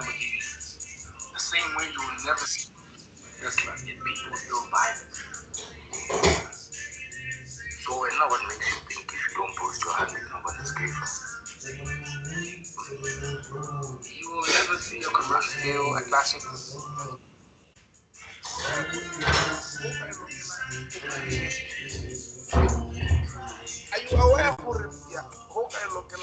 The same way you will never see Tesla, yet people still buy it. So now what makes you think if you don't post your 100, nobody's grateful? You will never see a commercial, a classic. Are you aware for yeah, how I look at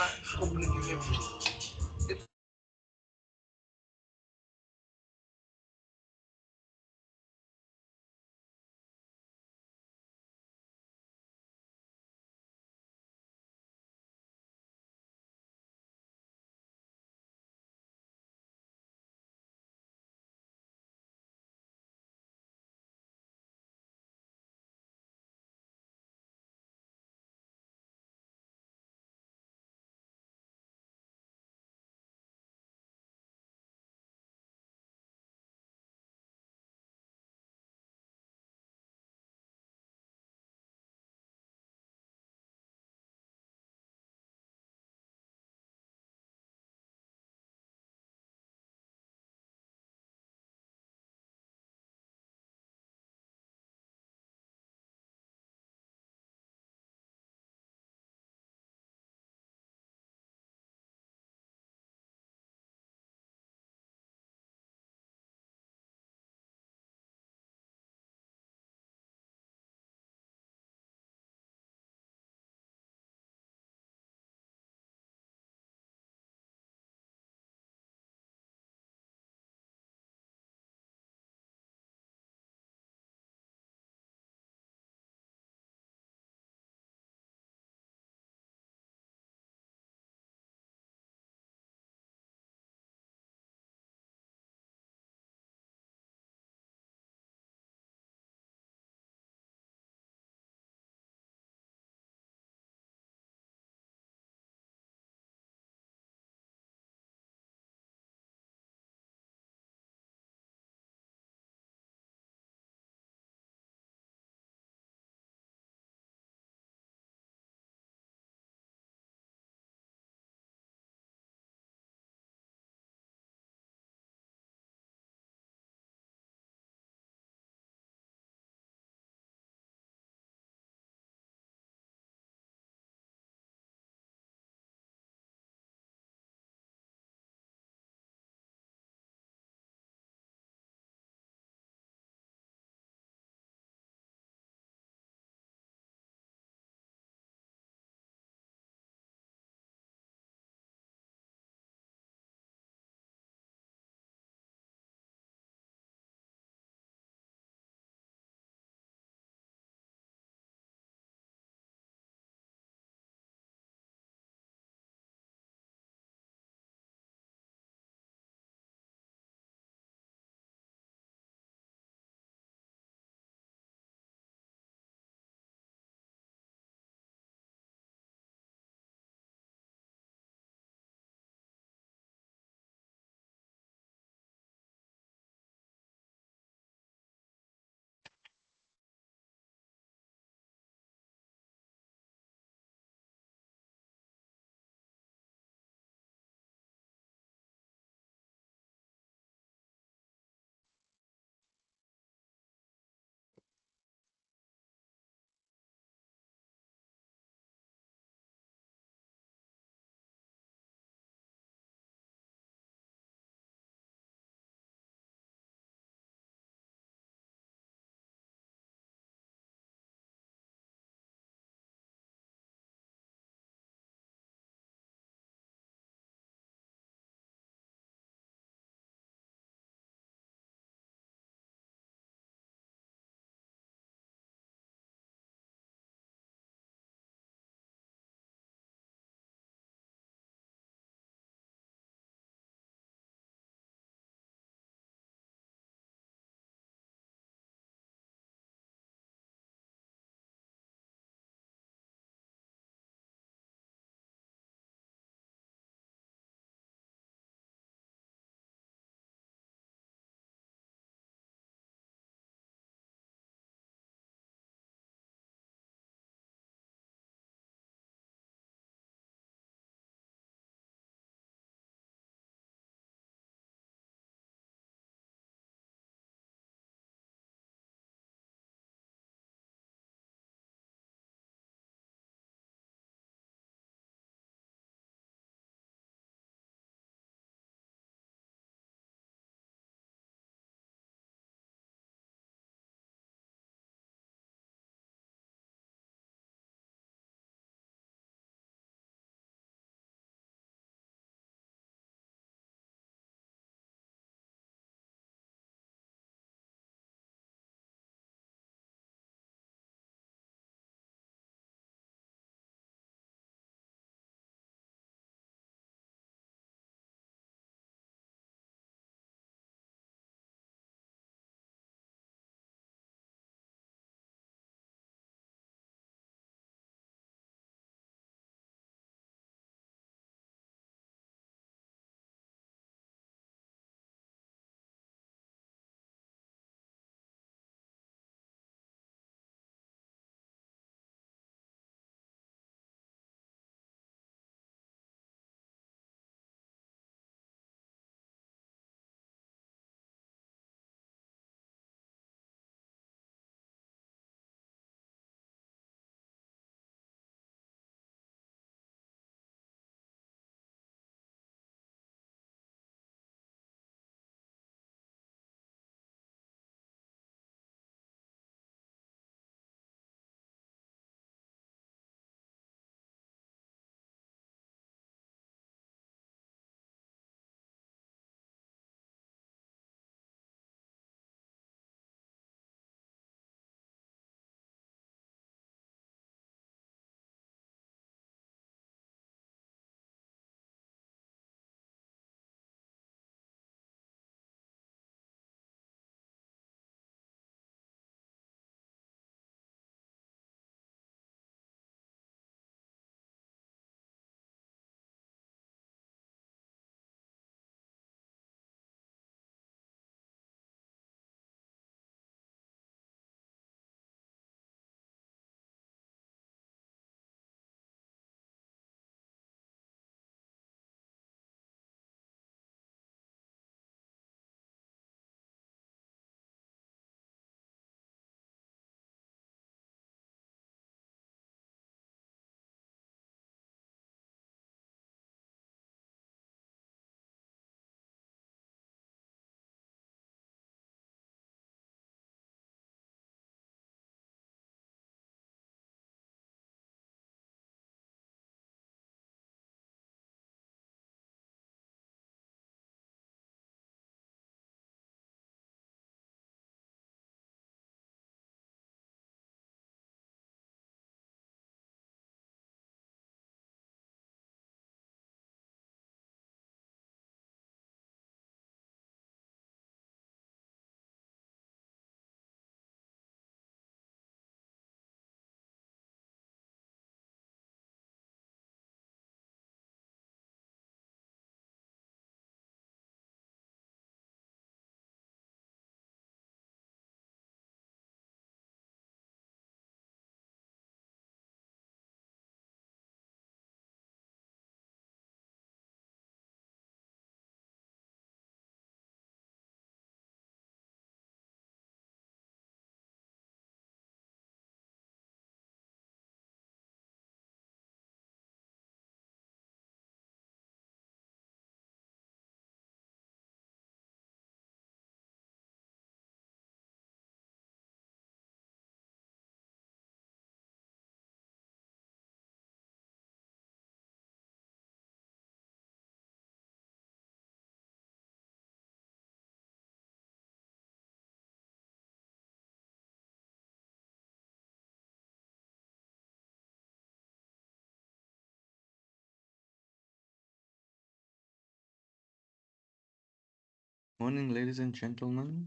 Morning, ladies and gentlemen.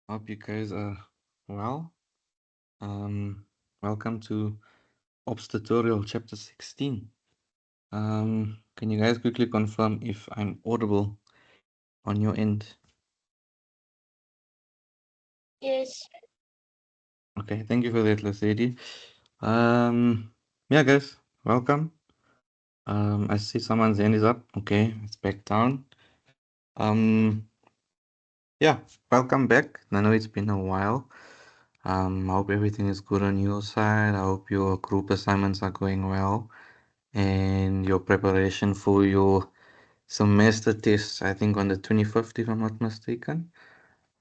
Hope you guys are well. Um, Welcome to Ops Tutorial Chapter 16. Can you guys quickly confirm if I'm audible on your end? Yes. Okay, thank you for that, Lady. Yeah, guys, welcome. I see someone's hand is up. Okay, it's back down. Um, yeah, welcome back. I know it's been a while. I hope everything is good on your side. I hope your group assignments are going well and your preparation for your semester tests, I think on the 25th, if I'm not mistaken.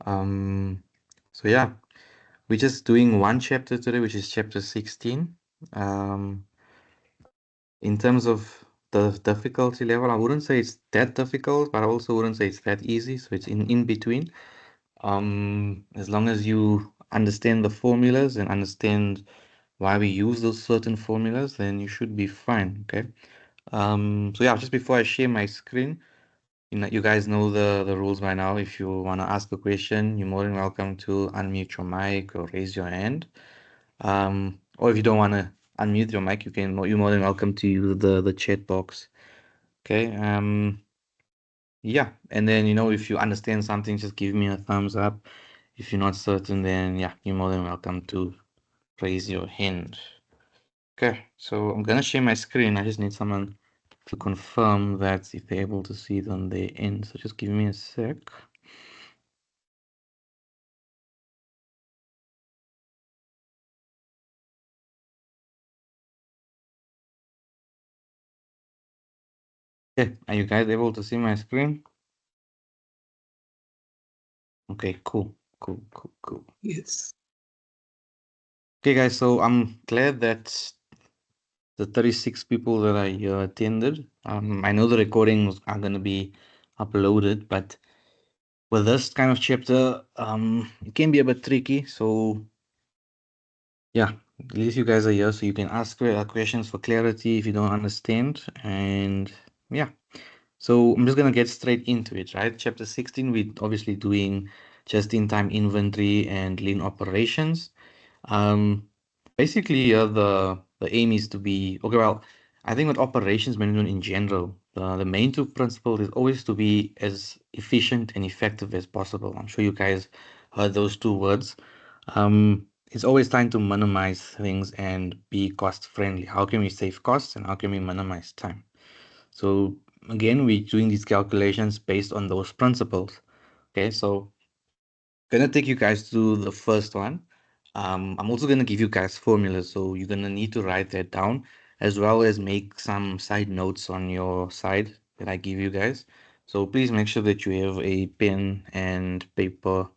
Um, so yeah, we're just doing one chapter today, which is chapter 16. Um, in terms of the difficulty level, I wouldn't say it's that difficult, but I also wouldn't say it's that easy. So it's in between. As long as you understand the formulas and understand why we use those certain formulas, then you should be fine. Okay. So yeah, just before I share my screen, you guys know the rules by now. If you want to ask a question, you're more than welcome to unmute your mic or raise your hand. Or if you don't want to unmute your mic, you're more than welcome to use the chat box. Okay. Yeah, and then if you understand something, just give me a thumbs up. If you're not certain, then yeah, you're more than welcome to raise your hand. Okay, so I'm gonna share my screen. I just need someone to confirm that if they're able to see it on their end. So just give me a sec. Okay, are you guys able to see my screen? Okay, cool, cool, cool, cool. Yes. Okay, guys, so I'm glad that the 36 people that I attended. I know the recordings are gonna be uploaded, but with this kind of chapter, it can be a bit tricky. So yeah, at least you guys are here, so you can ask questions for clarity if you don't understand. And yeah, so I'm just gonna get straight into it, right? Chapter 16, we're obviously doing just-in-time inventory and lean operations. Um, Basically, the aim is to be okay. Well, I think with operations management in general, the main two principles is always to be as efficient and effective as possible. I'm sure you guys heard those two words. It's always trying to minimize things and be cost friendly. How can we save costs and how can we minimize time? So again, we're doing these calculations based on those principles. Okay, so gonna take you guys to the first one. I'm also gonna give you guys formulas, so you're gonna need to write that down as well as make some side notes on your side that I give you guys. So please make sure that you have a pen and paper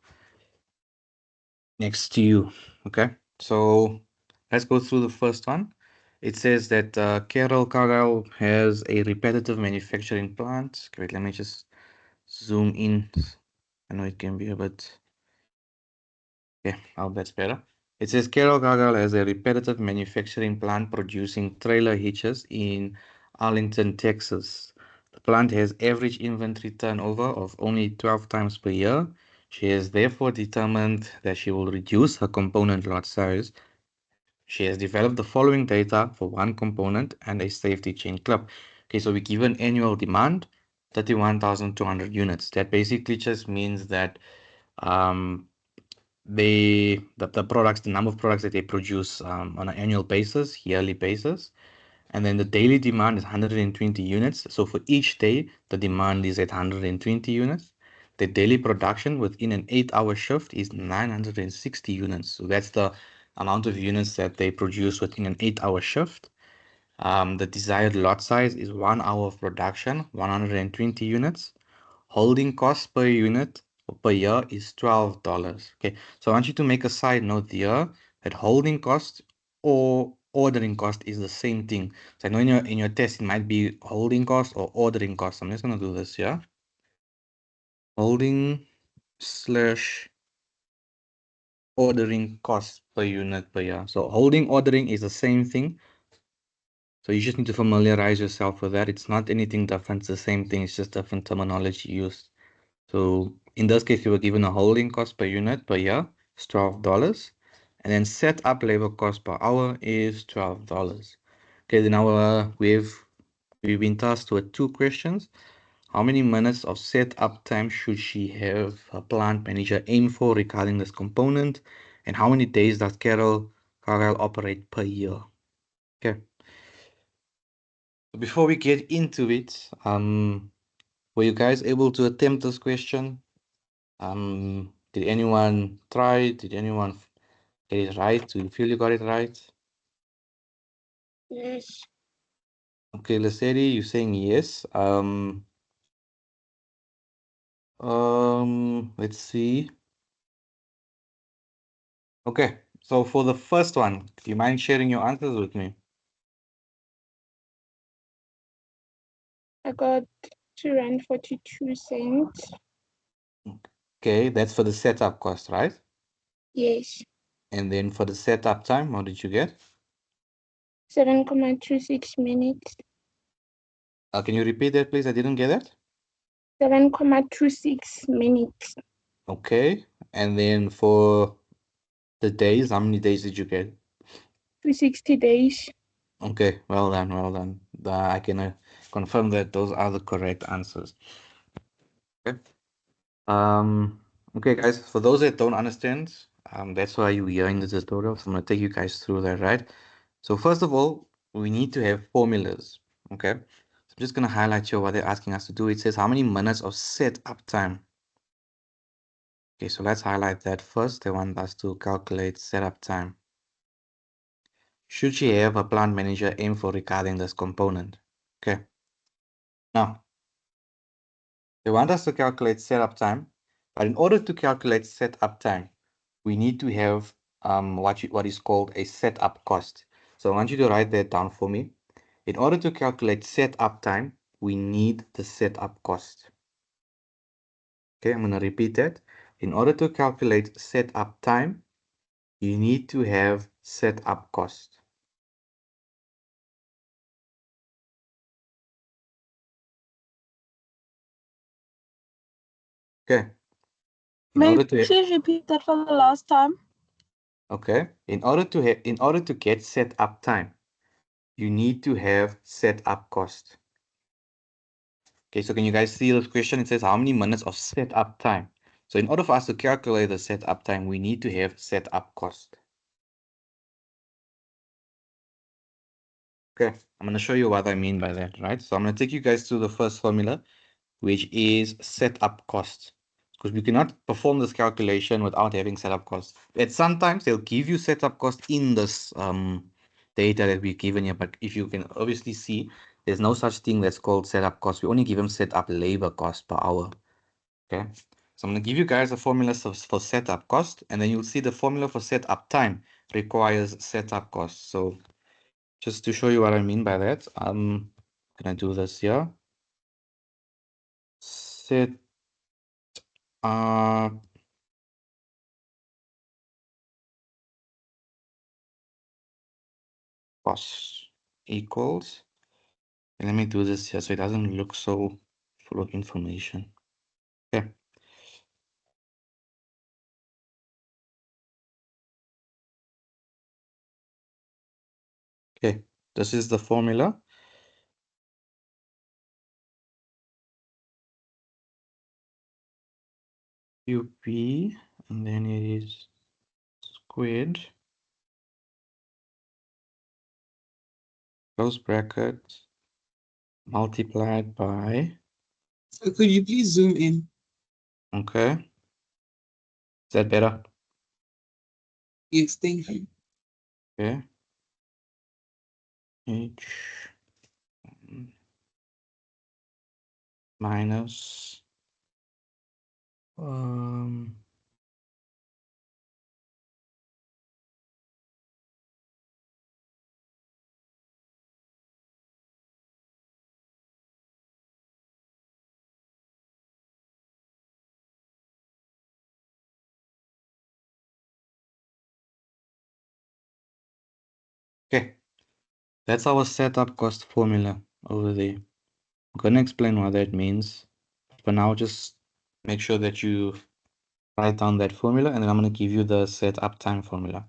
next to you. Okay, so let's go through the first one. It says that Carol Cargill has a repetitive manufacturing plant. Okay, wait, let me just zoom in. I know it can be a bit. Yeah, oh, that's better. It says Carol Gagal has a repetitive manufacturing plant producing trailer hitches in Arlington, Texas. The plant has average inventory turnover of only 12 times per year. She has therefore determined that she will reduce her component lot size. She has developed the following data for one component and a safety chain clip. Okay, so we give an annual demand, 31,200 units. That basically just means that um, the products, the number of products that they produce on an annual basis, yearly basis, and then the daily demand is 120 units. So for each day, the demand is at 120 units. The daily production within an 8-hour shift is 960 units. So that's the amount of units that they produce within an 8-hour shift. The desired lot size is 1 hour of production, 120 units. Holding cost per unit per year is $12. Okay, so I want you to make a side note here that holding cost or ordering cost is the same thing. So I know in your test it might be holding cost or ordering cost. I'm just gonna do this here. Holding slash ordering cost per unit per year. So holding ordering is the same thing. So you just need to familiarize yourself with that. It's not anything different. It's the same thing. It's just different terminology used. So In this case, you were given a holding cost per unit per year is $12. And then set up labor cost per hour is $12. Okay, then now we've been tasked with two questions. How many minutes of setup time should she have her plant manager aim for regarding this component? And how many days does Carol operate per year? Okay. Before we get into it, were you guys able to attempt this question? Did anyone try? Did anyone get it right? Do you feel you got it right? Yes. Okay, Lesedi, you're saying yes. Let's see. Okay, so for the first one, do you mind sharing your answers with me? I got $2.42. Okay, that's for the setup cost, right? Yes. And then for the setup time, what did you get? 7.26 minutes. Can you repeat that, please? I didn't get that. 7.26 minutes. Okay, and then for the days, how many days did you get? 260 days. Okay, well done, well done. I can confirm that those are the correct answers. Okay. Okay, guys, for those that don't understand, that's why you're here in the tutorial. So I'm gonna take you guys through that, right? So first of all, we need to have formulas. Okay. So I'm just gonna highlight here what they're asking us to do. It says how many minutes of setup time. Okay, so let's highlight that first. They want us to calculate setup time. Should she have a plant manager aim for regarding this component? Okay. Now, they want us to calculate setup time, but in order to calculate setup time, we need to have what is called a setup cost. So I want you to write that down for me. In order to calculate setup time, we need the setup cost. Okay, I'm going to repeat that. In order to calculate setup time, you need to have setup cost. Okay. In May order you to please repeat that for the last time? okay, in order to get setup time, you need to have setup cost. Okay, so can you guys see this question? It says how many minutes of setup time. So in order for us to calculate the setup time, we need to have setup cost. Okay, I'm going to show you what I mean by that, right? So I'm going to take you guys to the first formula, which is setup cost. Because we cannot perform this calculation without having setup cost. But sometimes they'll give you setup cost in this data that we've given here. But if you can obviously see, there's no such thing that's called setup cost. We only give them setup labor cost per hour. Okay, so I'm going to give you guys a formula for setup cost, and then you'll see the formula for setup time requires setup cost. So just to show you what I mean by that, I'm going to do this here. Set up cost equals, and let me do this here so it doesn't look so full of information. Okay. Okay, this is the formula. UP, and then it is squared, close bracket, multiplied by, So could you please zoom in? okay, is that better? Yes, thank you. Okay, H minus okay, that's our setup cost formula over there. I'm gonna explain what that means. For now, just make sure that you write down that formula, and then I'm going to give you the set up time formula.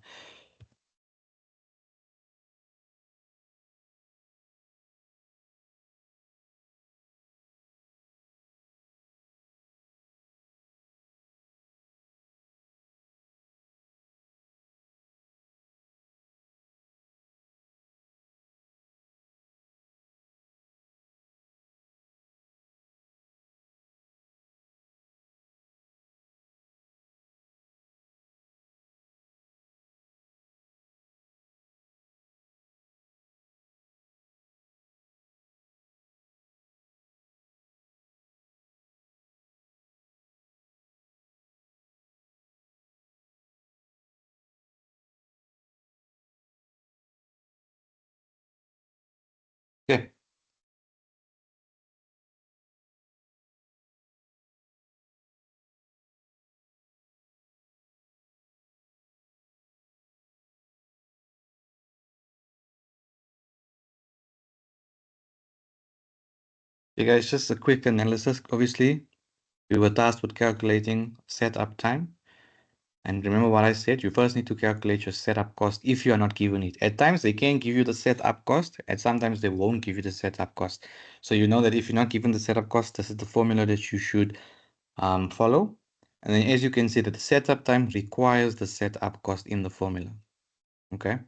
Okay. Okay, guys, just a quick analysis. Obviously, we were tasked with calculating setup time. And remember what I said, you first need to calculate your setup cost if you are not given it. At times, they can give you the setup cost, and sometimes they won't give you the setup cost. So you know that if you're not given the setup cost, this is the formula that you should follow. And then as you can see that the setup time requires the setup cost in the formula. Okay.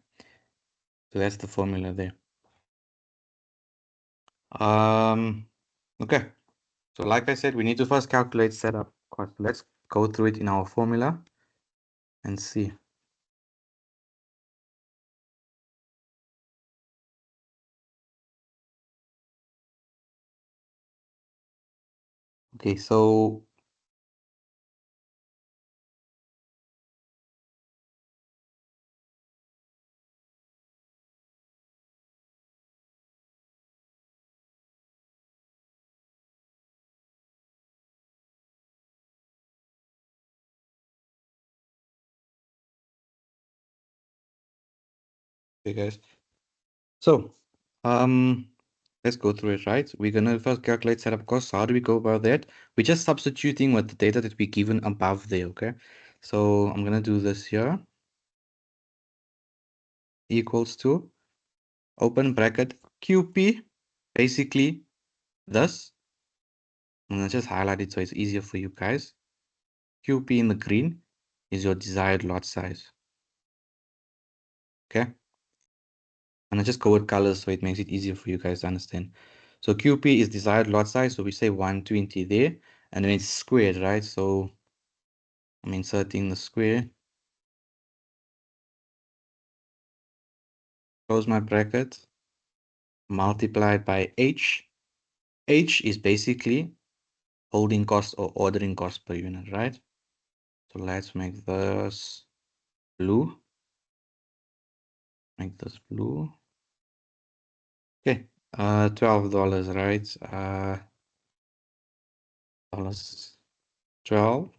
So that's the formula there. Okay. So like I said, we need to first calculate setup cost. Let's go through it in our formula and see. Okay, so okay, guys. So let's go through it, right? We're gonna first calculate setup costs. How do we go about that? We're just substituting with the data that we're given above there, okay? So I'm gonna do this here. Equals to open bracket QP, basically this. I'm gonna just highlight it so it's easier for you guys. QP in the green is your desired lot size. Okay. And I just go with colors so it makes it easier for you guys to understand. So QP is desired lot size. So we say 120 there, and then it's squared, right? So I'm inserting the square. Close my bracket. Multiplied by H. H is basically holding cost or ordering cost per unit, right? So let's make this blue. Make this blue. Okay. $12, right? Dollars 12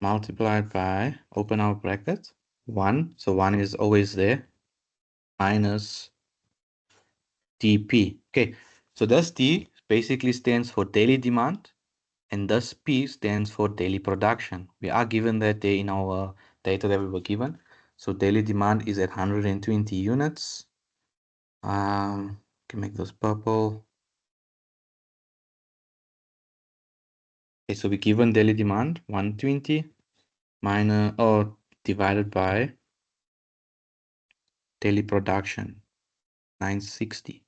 multiplied by, open our bracket, 1. So 1 is always there, minus dp. Okay, so this D basically stands for daily demand, and this P stands for daily production. We are given that there in our data that we were given. So daily demand is at 120 units. Can make this purple. Okay, so we given daily demand 120 minus or divided by daily production 960.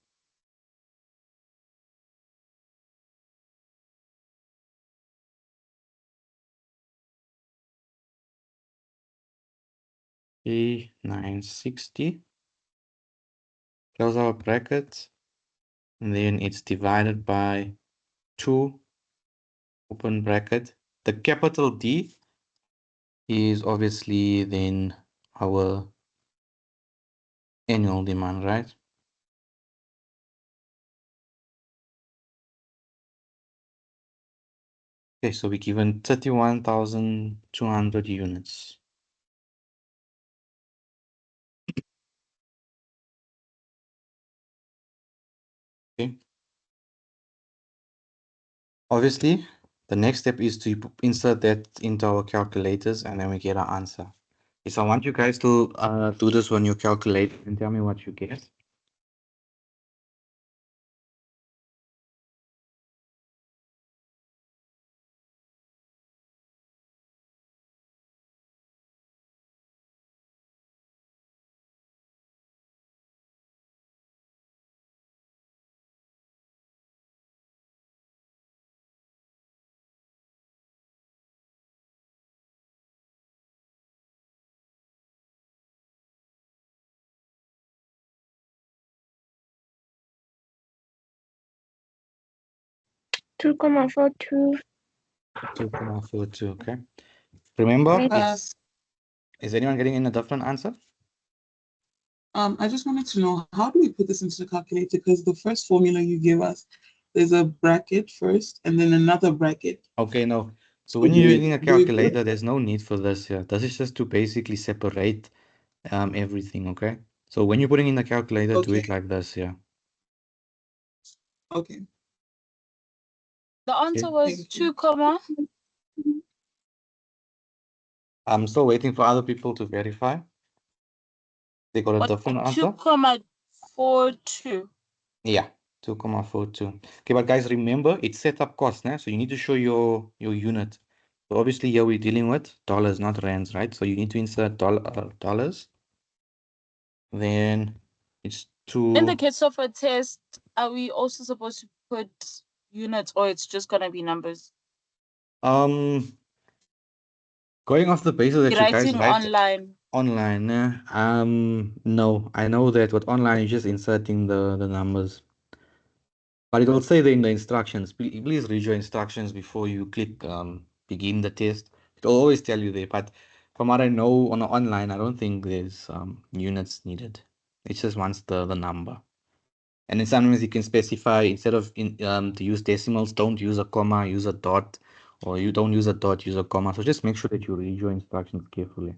Okay, 960. Close our bracket, and then it's divided by 2, open bracket. The capital D is obviously then our annual demand, right? Okay, so we're given 31,200 units. Okay. Obviously, the next step is to insert that into our calculators and then we get our answer. Okay, so I want you guys to do this on your calculator and tell me what you get. Two comma 42. 2,42, okay. Remember, Right. is anyone getting in a different answer? I just wanted to know, how do we put this into the calculator? Because the first formula you give us, there's a bracket first and then another bracket. Okay, no. So So when do you're we using a do it calculator, there's no need for this here. This is just to basically separate everything, okay? So when you're putting in the calculator, do Okay. it like this here. Okay. The answer was Thank you. 2 comma. I'm still waiting for other people to verify. They got a What? different 2 answer? comma 42. Yeah, 2,42. Okay, but guys, remember it's setup cost, né? So you need to show your unit. So obviously here we're dealing with dollars, not rands, right? So you need to insert dollars. Then it's In the two. case of a test, are we also supposed to put units or it's just gonna be numbers? Going off the basis that You're you guys writing write online. online, no, I know that with online you're just inserting the numbers. But it will say there in the instructions. Please read your instructions before you click begin the test. It will always tell you there. But from what I know on online, I don't think there's units needed. It just wants the number. And then sometimes you can specify instead of to use decimals, don't use a comma, use a dot, or you don't use a dot, use a comma. So just make sure that you read your instructions carefully.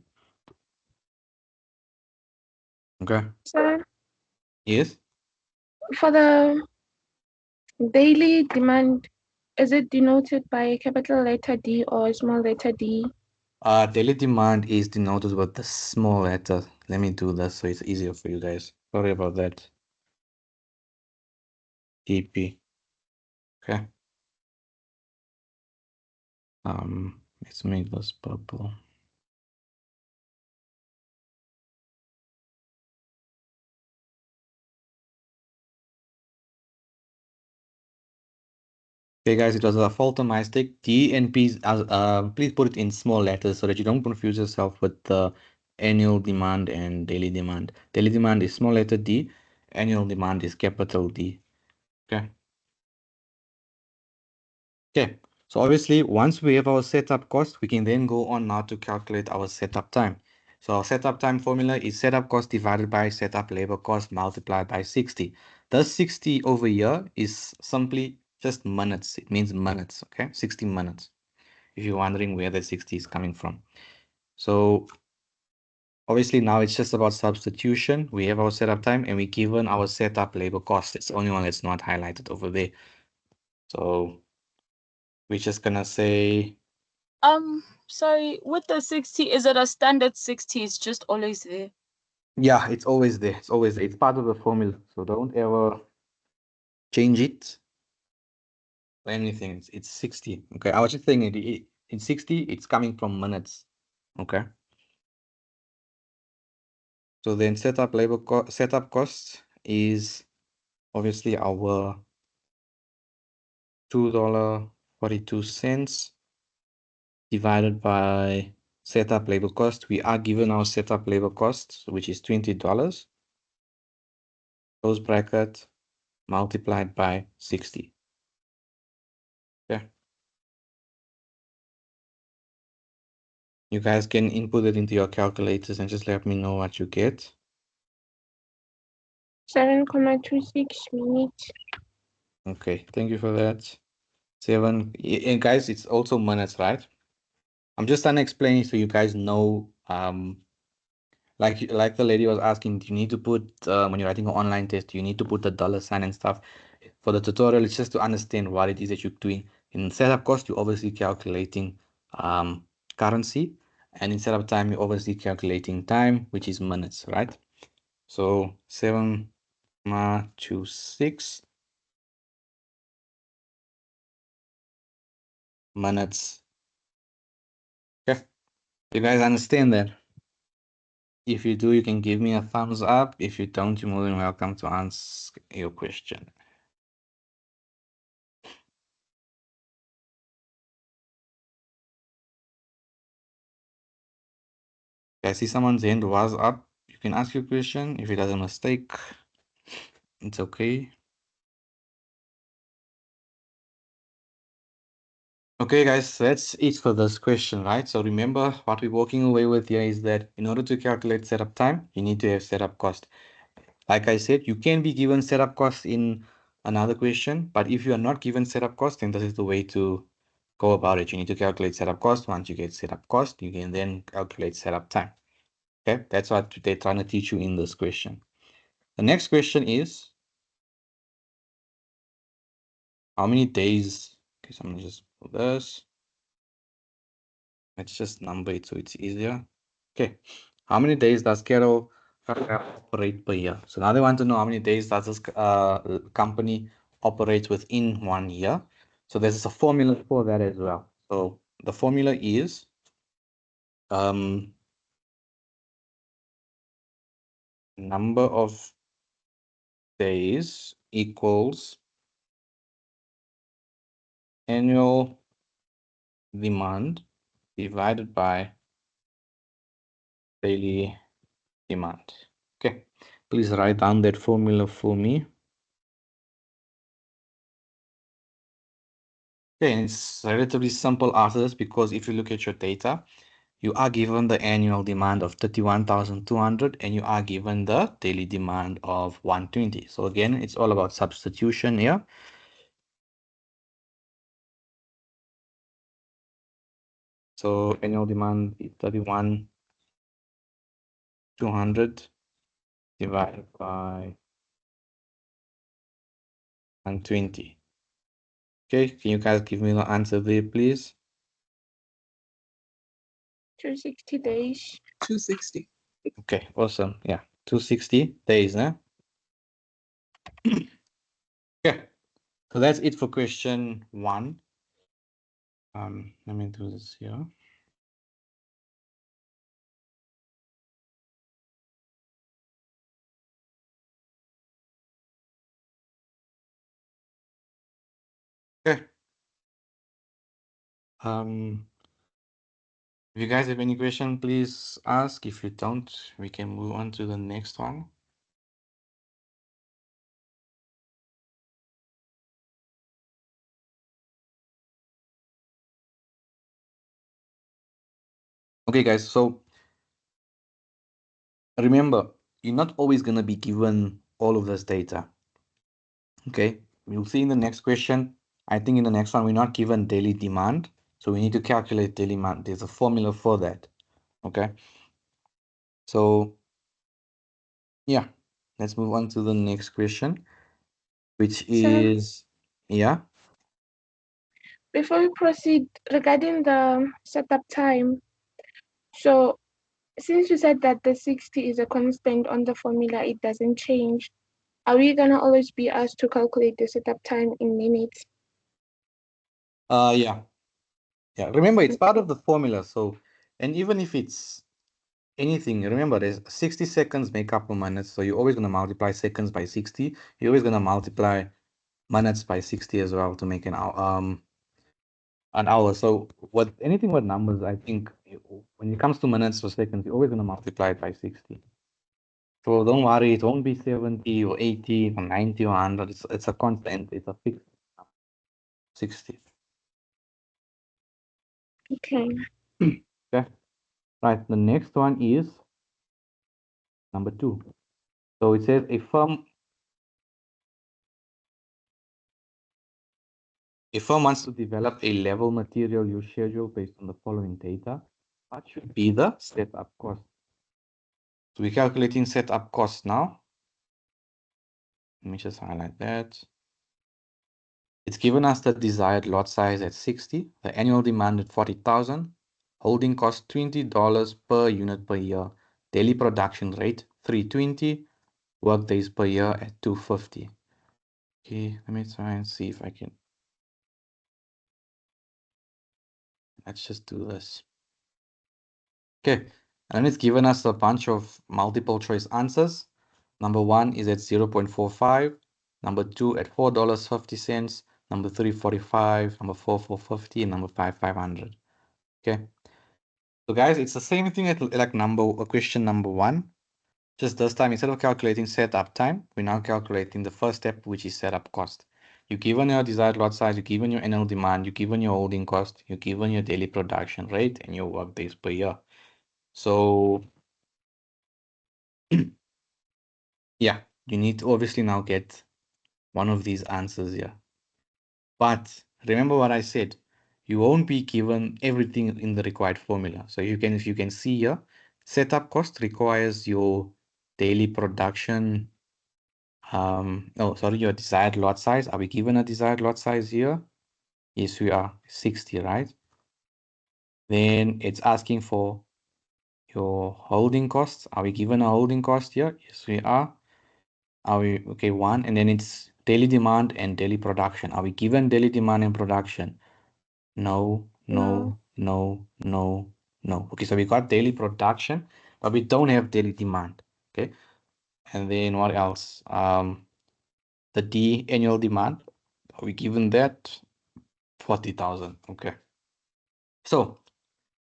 Okay. So Yes. for the daily demand, is it denoted by a capital letter D or a small letter D? Daily demand is denoted with the small letter. Let me do this so it's easier for you guys. Sorry about that. DP. Okay. Let's make this purple. Okay, guys, it was a fault on my stick. D and P, please put it in small letters so that you don't confuse yourself with the annual demand and daily demand. Daily demand is small letter D, annual demand is capital D. Okay. Okay, so obviously once we have our setup cost, we can then go on now to calculate our setup time. So our setup time formula is setup cost divided by setup labor cost multiplied by 60. This 60 over here is simply just minutes. It means minutes, okay? 60 minutes. If you're wondering where the 60 is coming from. So obviously now it's just about substitution. We have our setup time and we given our setup labor cost. It's the only one that's not highlighted over there. So we're just gonna say Sorry, with the 60, is it a standard 60? It's just always there. yeah, it's always there. It's always there. It's part of the formula. So don't ever change it or anything. It's 60. Okay. I was just saying in 60, it's coming from minutes. Okay. So then setup setup cost is obviously our $2.42 divided by setup labor cost. We are given our setup labor cost, which is $20. Close bracket multiplied by 60. Okay. You guys can input it into your calculators and just let me know what you get. 7,26 minutes. Okay, thank you for that. 7, and guys, it's also minutes, right? I'm just trying to explain it so you guys know, like the lady was asking, do you need to put, when you're writing an online test, you need to put the dollar sign and stuff. For the tutorial, it's just to understand what it is that you're doing. In setup cost, you're obviously calculating currency, and in setup time, you're obviously calculating time, which is minutes, right? So 7.26 minutes. Okay, you guys understand that? If you do, you can give me a thumbs up. If you don't, you're more than welcome to answer your question. I see someone's hand was up. You can ask your question. If it has a mistake, it's okay. Okay, guys, that's it for this question, right? So remember, what we're walking away with here is that in order to calculate setup time, you need to have setup cost. Like I said, you can be given setup cost in another question, but if you are not given setup cost, then this is the way to go about it. You need to calculate setup cost. Once you get setup cost, you can then calculate setup time. Okay, that's what they're trying to teach you in this question. The next question is, how many days? Okay, so I'm gonna just put this. Let's just number it so it's easier. Okay, how many days does Kero operate per year? So now they want to know how many days does this company operate within 1 year. So there's a formula for that as well. So the formula is number of days equals annual demand divided by daily demand. Okay, please write down that formula for me. Okay, and it's relatively simple after this because if you look at your data, you are given the annual demand of 31,200 and you are given the daily demand of 120. So again, it's all about substitution here. So annual demand is 31,200 divided by 120. Okay, can you guys give me the answer there, please? 260 days. 260. Okay, awesome. Yeah, 260 days, huh? Okay, so that's it for question 1. Let me do this here. Okay. If you guys have any question, please ask. If you don't, we can move on to the next one. Okay, guys, so remember, you're not always going to be given all of this data. Okay, we'll see in the next question. I think in the next one, we're not given daily demand. So we need to calculate daily demand. There's a formula for that. Okay. So yeah, let's move on to the next question, which So is, yeah. before we proceed, regarding the setup time, so since you said that the 60 is a constant on the formula, it doesn't change, are we gonna always be asked to calculate the setup time in minutes? Yeah. Yeah, remember, it's part of the formula. So, and even if it's anything, remember, there's 60 seconds make up a minute. So you're always going to multiply seconds by 60. You're always going to multiply minutes by 60 as well to make an hour. So anything with numbers, I think when it comes to minutes or seconds, you're always going to multiply it by 60. So don't worry, it won't be 70 or 80 or 90 or 100. It's a constant. It's a fixed 60. Okay. Okay. Right. The next one is number 2. So it says a firm wants to develop a level material use schedule based on the following data. What should be the setup cost? So we're calculating setup cost now. Let me just highlight that. It's given us the desired lot size at 60, the annual demand at 40,000, holding cost $20 per unit per year, daily production rate 320, work days per year at 250. Okay, let me try and see if I can. Let's just do this. Okay, and it's given us a bunch of multiple choice answers. Number 1 is at 0.45, number 2 at $4.50, number 3 45, number 4 450, and number 5 500. Okay, so guys, it's the same thing like question number 1. Just this time, instead of calculating setup time, we're now calculating the first step, which is setup cost. You're given your desired lot size, you're given your annual demand, you're given your holding cost, you're given your daily production rate, and your work days per year. So yeah, you need to obviously now get one of these answers here. But remember what I said, you won't be given everything in the required formula. So if you can see here, setup cost requires your daily production. Your desired lot size. Are we given a desired lot size here? Yes, we are 60, right? Then it's asking for your holding costs. Are we given a holding cost here? Yes, we are. Are we okay? 1, and then it's daily demand and daily production. Are we given daily demand and production? No, no, no, no, no. Okay, so we got daily production, but we don't have daily demand. Okay, and then what else? The D annual demand. Are we given that? 40,000. Okay. So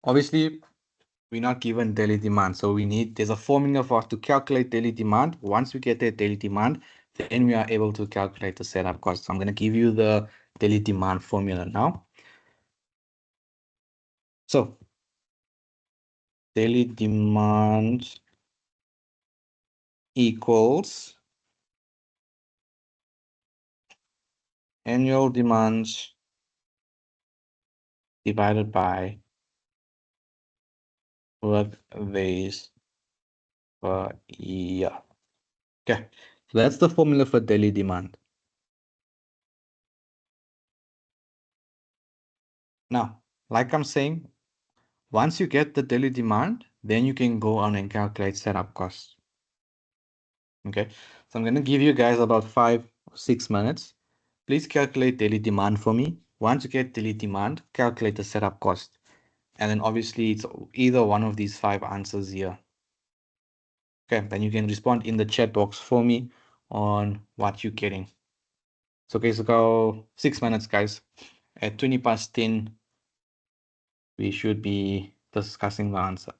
obviously we're not given daily demand. So there's a formula for us to calculate daily demand. Once we get the daily demand, then we are able to calculate the setup cost. So I'm going to give you the daily demand formula now. So daily demand equals annual demand divided by work days per year. Okay, so that's the formula for daily demand. Now, like I'm saying, once you get the daily demand, then you can go on and calculate setup costs. Okay, so I'm going to give you guys about 5 or 6 minutes. Please calculate daily demand for me. Once you get daily demand, calculate the setup cost. And then obviously it's either one of these 5 answers here. Okay, then you can respond in the chat box for me on what you're getting. So okay, so go 6 minutes, guys. At 20 past 10, we should be discussing the answer.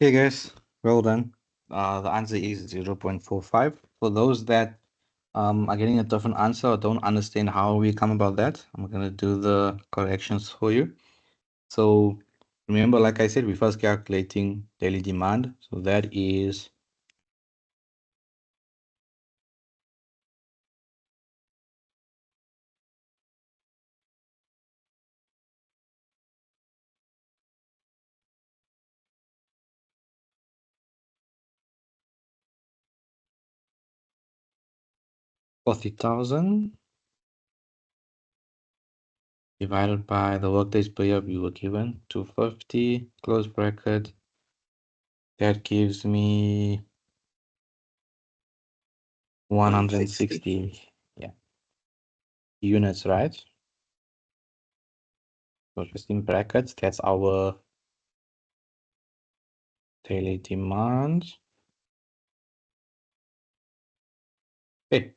Okay, guys, well done. The answer is 0.45. For those that are getting a different answer or don't understand how we come about that, I'm gonna do the corrections for you. So remember, like I said, we're first calculating daily demand. So that is 40,000 divided by the workdays per year we were given, 250, close bracket. That gives me 160, yeah, units, right? So just in brackets, that's our daily demand. Okay,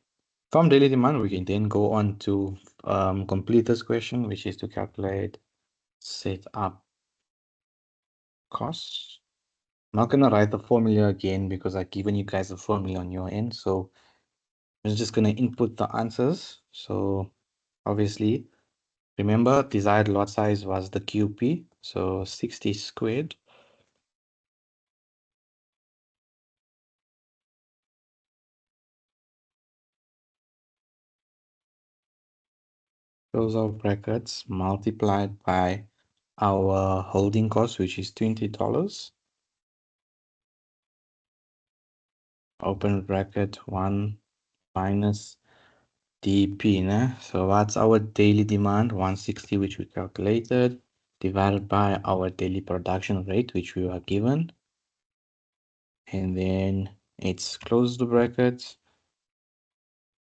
from daily demand, we can then go on to complete this question, which is to calculate setup costs. I'm not gonna write the formula again because I've given you guys a formula on your end. So I'm just gonna input the answers. So obviously, remember desired lot size was the QP, so 60 squared. Close our brackets multiplied by our holding cost, which is $20. Open bracket 1 minus DP. Né? So that's our daily demand, 160, which we calculated, divided by our daily production rate, which we were given. And then it's close the bracket,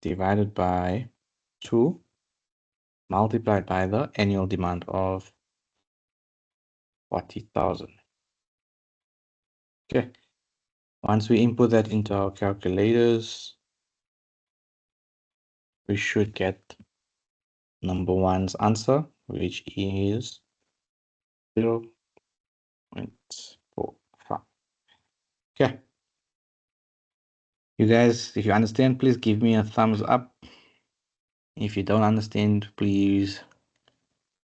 divided by 2, multiplied by the annual demand of 40,000. Okay. Once we input that into our calculators, we should get number one's answer, which is 0.45. Okay. You guys, if you understand, please give me a thumbs up. If you don't understand, please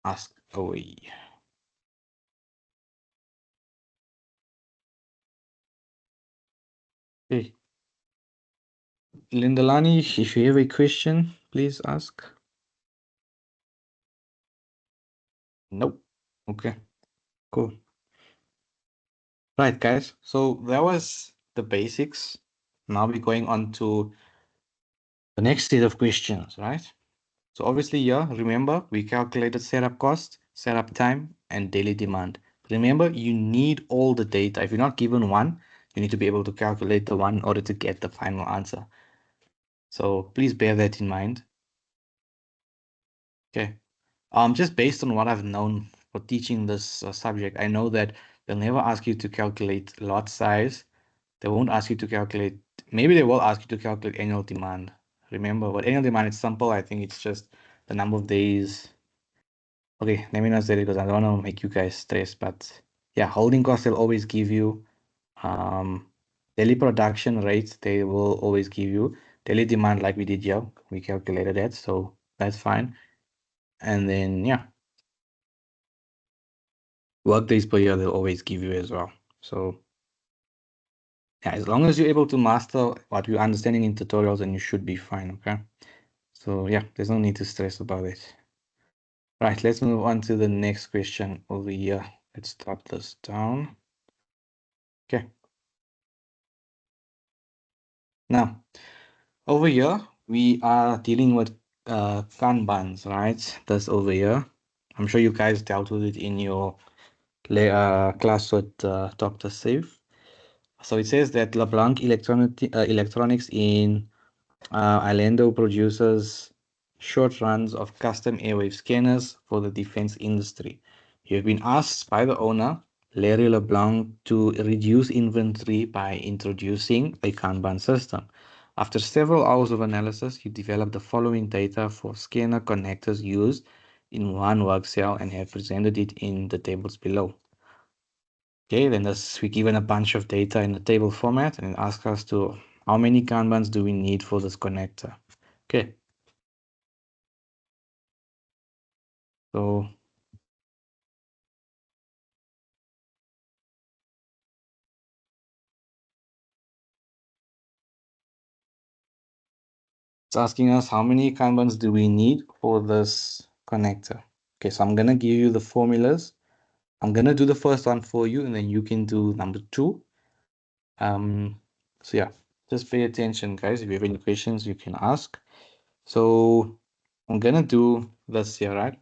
ask away. Okay. Lindalani, if you have a question, please ask. Nope. Okay. Cool. Right, guys. So that was the basics. Now we're going on to the next set of questions, right? So obviously, yeah, remember we calculated setup cost, setup time, and daily demand. Remember, you need all the data. If you're not given one, you need to be able to calculate the one in order to get the final answer. So please bear that in mind. Okay. Just based on what I've known for teaching this subject, I know that they'll never ask you to calculate lot size. They won't ask you to calculate, maybe they will ask you to calculate annual demand. Remember, but annual demand is simple. I think it's just the number of days. Okay, let me not say it because I don't want to make you guys stress, but yeah, holding costs they'll always give you. Daily production rates they will always give you. Daily demand like we did here, we calculated that, so that's fine. And then yeah, work days per year they'll always give you as well. So yeah, as long as you're able to master what you're understanding in tutorials, then you should be fine. Okay. So yeah, there's no need to stress about it. Right, let's move on to the next question over here. Let's drop this down. Okay. Now, over here, we are dealing with Kanbans, right? This over here. I'm sure you guys dealt with it in your class with Dr. Safe. So it says that LeBlanc Electronics in Orlando produces short runs of custom airwave scanners for the defense industry. You have been asked by the owner, Larry LeBlanc, to reduce inventory by introducing a Kanban system. After several hours of analysis, you developed the following data for scanner connectors used in one work cell and have presented it in the tables below. Okay, then we're given a bunch of data in a table format and it asks us to how many Kanbans do we need for this connector. Okay. So it's asking us how many Kanbans do we need for this connector. Okay, so I'm gonna give you the formulas. I'm gonna do the first one for you, and then you can do number 2. So yeah, just pay attention, guys. If you have any questions, you can ask. So I'm gonna do this here, right?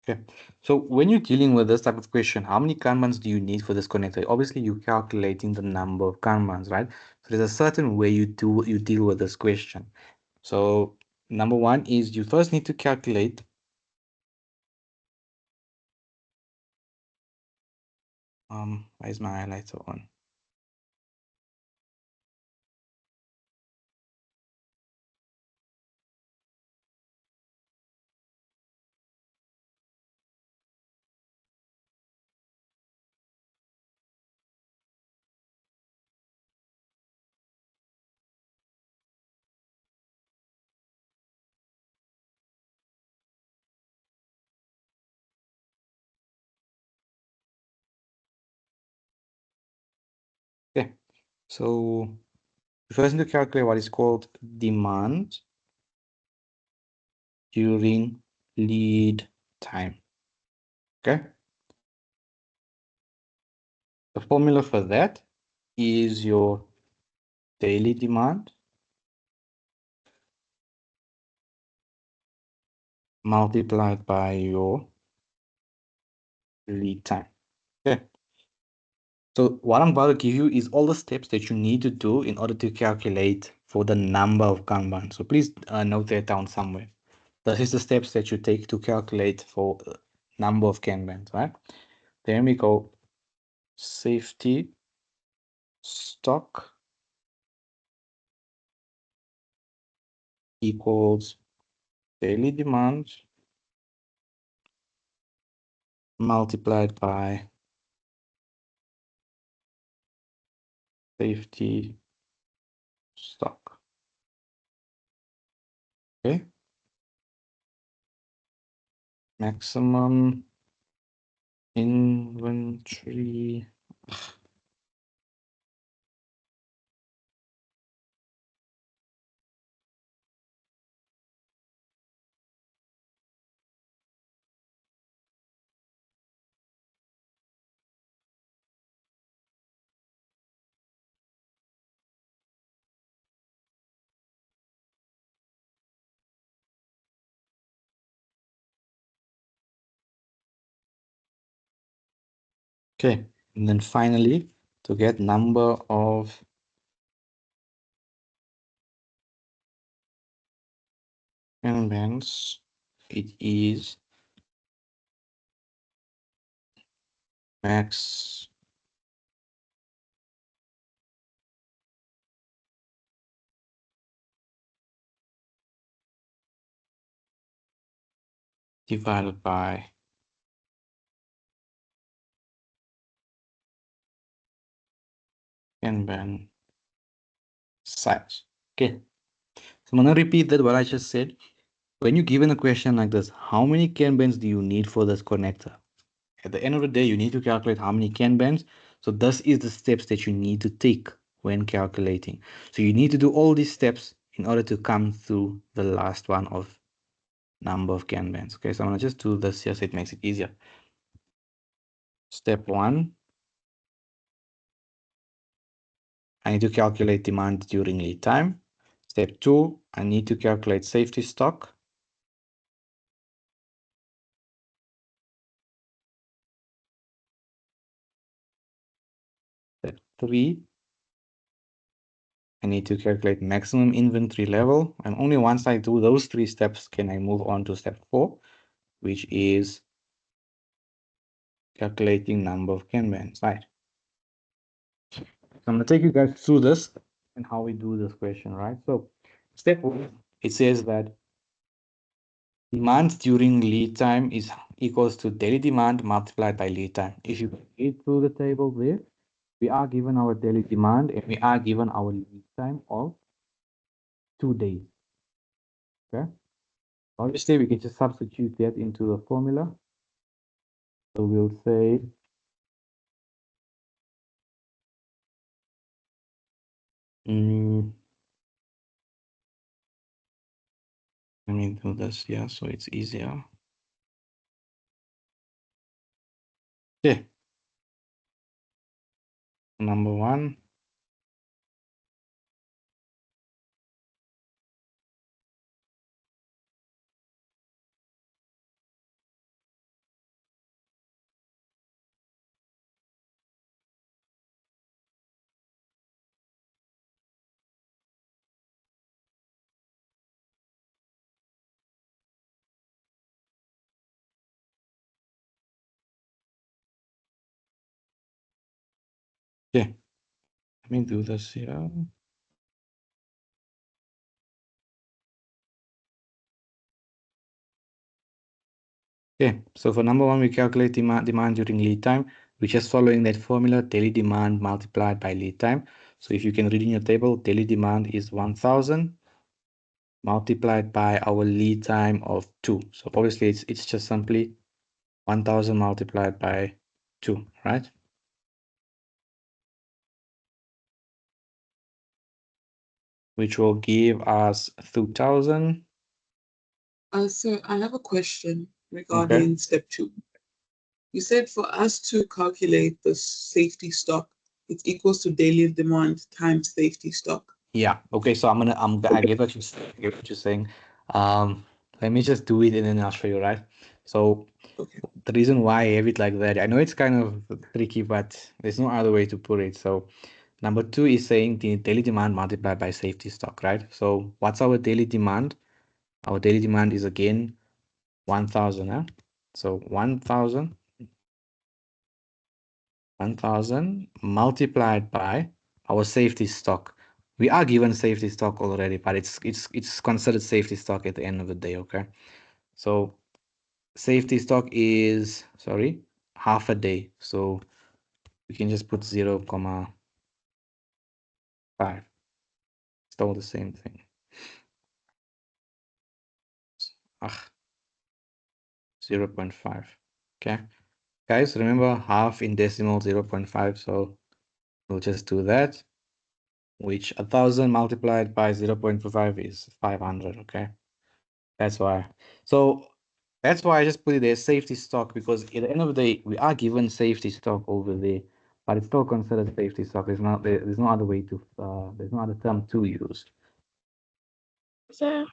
Okay, so when you're dealing with this type of question, how many Kanbans do you need for this connector? Obviously, you're calculating the number of Kanbans, right? So there's a certain way you deal with this question. So number 1 is you first need to calculate why is my highlighter on? Okay, so you first need to calculate what is called demand during lead time. Okay, the formula for that is your daily demand multiplied by your lead time. Okay, so what I'm about to give you is all the steps that you need to do in order to calculate for the number of Kanban. So please note that down somewhere. This is the steps that you take to calculate for number of Kanbans, right? Then we go safety stock equals daily demand multiplied by safety stock. Okay. Maximum inventory. Okay. And then finally, to get number of Kanbans, it is max divided by Kanban size. Okay. So I'm gonna repeat that what I just said. When you're given a question like this, how many Kanbans do you need for this connector? At the end of the day, you need to calculate how many Kanbans. So this is the steps that you need to take when calculating. So you need to do all these steps in order to come through the last one of number of Kanbans. Okay, so I'm gonna just do this here so it makes it easier. Step 1, I need to calculate demand during lead time. Step 2, I need to calculate safety stock. Step 3, I need to calculate maximum inventory level. And only once I do those 3 steps can I move on to step 4, which is calculating number of Kanbans, right? So I'm gonna take you guys through this and how we do this question, right? So step 1, it says that demand during lead time is equals to daily demand multiplied by lead time. If you read through the table there, we are given our daily demand and we are given our lead time of 2 days. Okay. Obviously, we can just substitute that into the formula. So we'll say let me do this here so it's easier. Okay. Number one. Okay. Let me do this here. Okay, so for number one, we calculate demand during lead time. We're just following that formula, daily demand multiplied by lead time. So if you can read in your table, daily demand is 1000 multiplied by our lead time of 2. So obviously it's just simply 1000 multiplied by 2, right? Which will give us 2000. Sir, I have a question regarding step 2. You said for us to calculate the safety stock, it equals to daily demand times safety stock. Yeah. Okay. So I get what you're saying. Let me just do it and then I'll show you, right? So Okay. the reason why I have it like that, I know it's kind of tricky, but there's no other way to put it. So number 2 is saying the daily demand multiplied by safety stock, right? So what's our daily demand? Our daily demand is again 1000, huh? So 1000 multiplied by our safety stock. We are given safety stock already, but it's considered safety stock at the end of the day, okay? So safety stock is, sorry, half a day. So we can just put 0.5. It's all the same thing. Ah, 0.5. Okay. Guys, remember half in decimal 0.5. So we'll just do that, which 1000 multiplied by 0.5 is 500. Okay. That's why. So that's why I just put it there, safety stock, because at the end of the day, we are given safety stock over there, but it's still considered safety stock. There's no other way to, there's no other term to use. So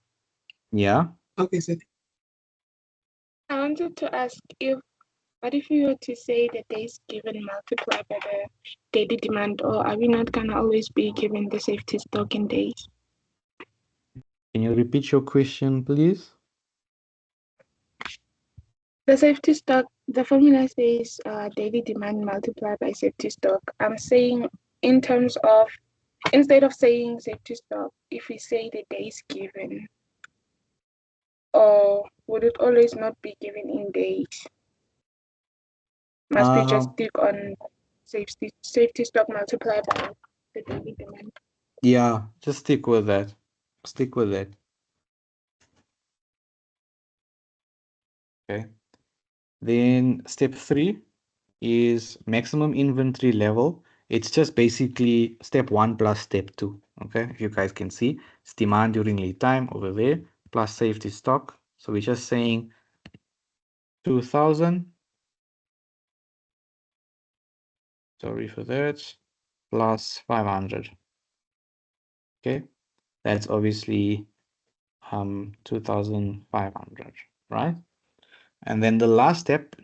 Yeah. Okay, sir. I wanted to ask if what if you were to say the days given multiplied by the daily demand, or are we not gonna always be given the safety stock in days? Can you repeat your question, please? The safety stock, the formula says daily demand multiplied by safety stock. I'm saying in terms of, instead of saying safety stock, if we say the days given, or would it always not be given in days? Must we just stick on safety stock multiplied by the daily demand? Yeah, just stick with that. Stick with it. Okay. Then step 3 is maximum inventory level. It's just basically step 1 plus step 2. Okay, if you guys can see, it's demand during lead time over there plus safety stock. So we're just saying 2000. Sorry for that. Plus 500. Okay, that's obviously 2500, right? And then the last step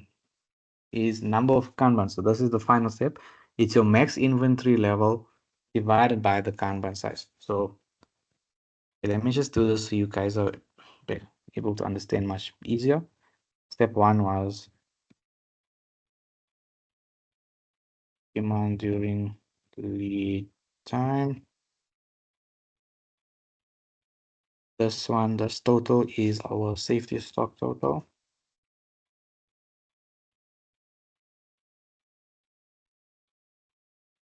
is number of Kanban. So this is the final step. It's your max inventory level divided by the Kanban size. So let me just do this so you guys are able to understand much easier. Step 1 was demand during lead time This one, this total is our safety stock total.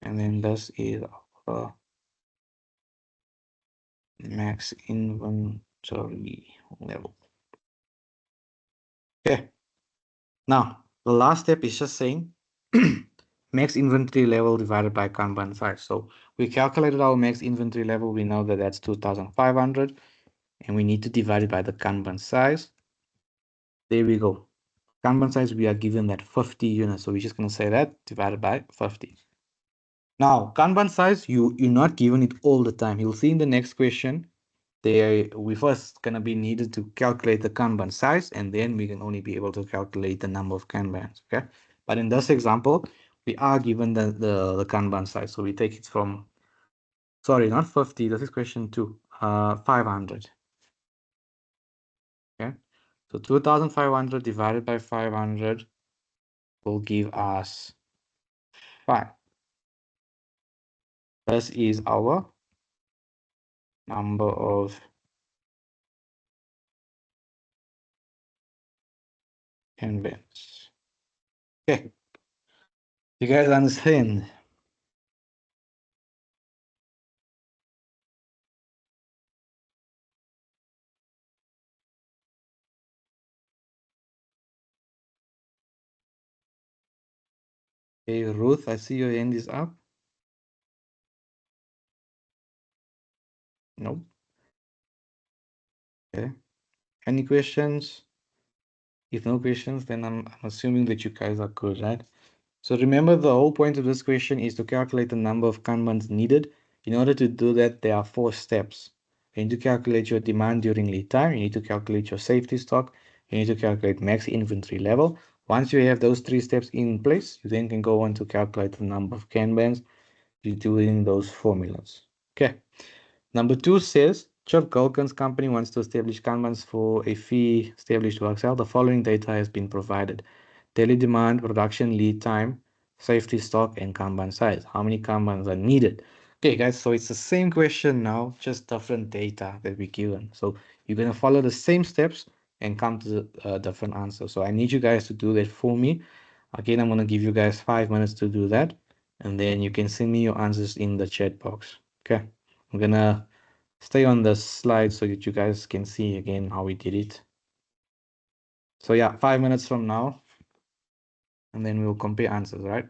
And then this is our max inventory level. Okay. Now, the last step is just saying max inventory level divided by Kanban size. So we calculated our max inventory level. We know that that's 2,500 and we need to divide it by the Kanban size. There we go. Kanban size, we are given that 50 units. So we're just going to say that divided by 50. Now, Kanban size, you're not given it all the time. You'll see in the next question, we first going to be needed to calculate the Kanban size, and then we can only be able to calculate the number of Kanbans, okay? But in this example, we are given the Kanban size. So we take it from, sorry, not 50, this is question 2, 500. Okay, so 2,500 divided by 500 will give us 5. This is our number of Kanbans. Okay, you guys understand? Hey, Ruth, I see your hand is up. Nope. Okay. Any questions? If no questions, then I'm assuming that you guys are good, right? So remember, the whole point of this question is to calculate the number of Kanbans needed. In order to do that, there are 4 steps. You need to calculate your demand during lead time. You need to calculate your safety stock. You need to calculate max inventory level. Once you have those 3 steps in place, you then can go on to calculate the number of Kanbans using those formulas. Okay. Number 2 says, Chip Gulkin's company wants to establish Kanbans for a fee established to Excel. The following data has been provided. Daily demand, production lead time, safety stock, and Kanban size. How many Kanbans are needed? Okay, guys, so it's the same question now, just different data that we're given. So you're going to follow the same steps and come to a different answer. So I need you guys to do that for me. Again, I'm going to give you guys 5 minutes to do that. And then you can send me your answers in the chat box. Okay, I'm going to stay on the slide so that you guys can see again how we did it. So yeah, 5 minutes from now, and then we'll compare answers, right?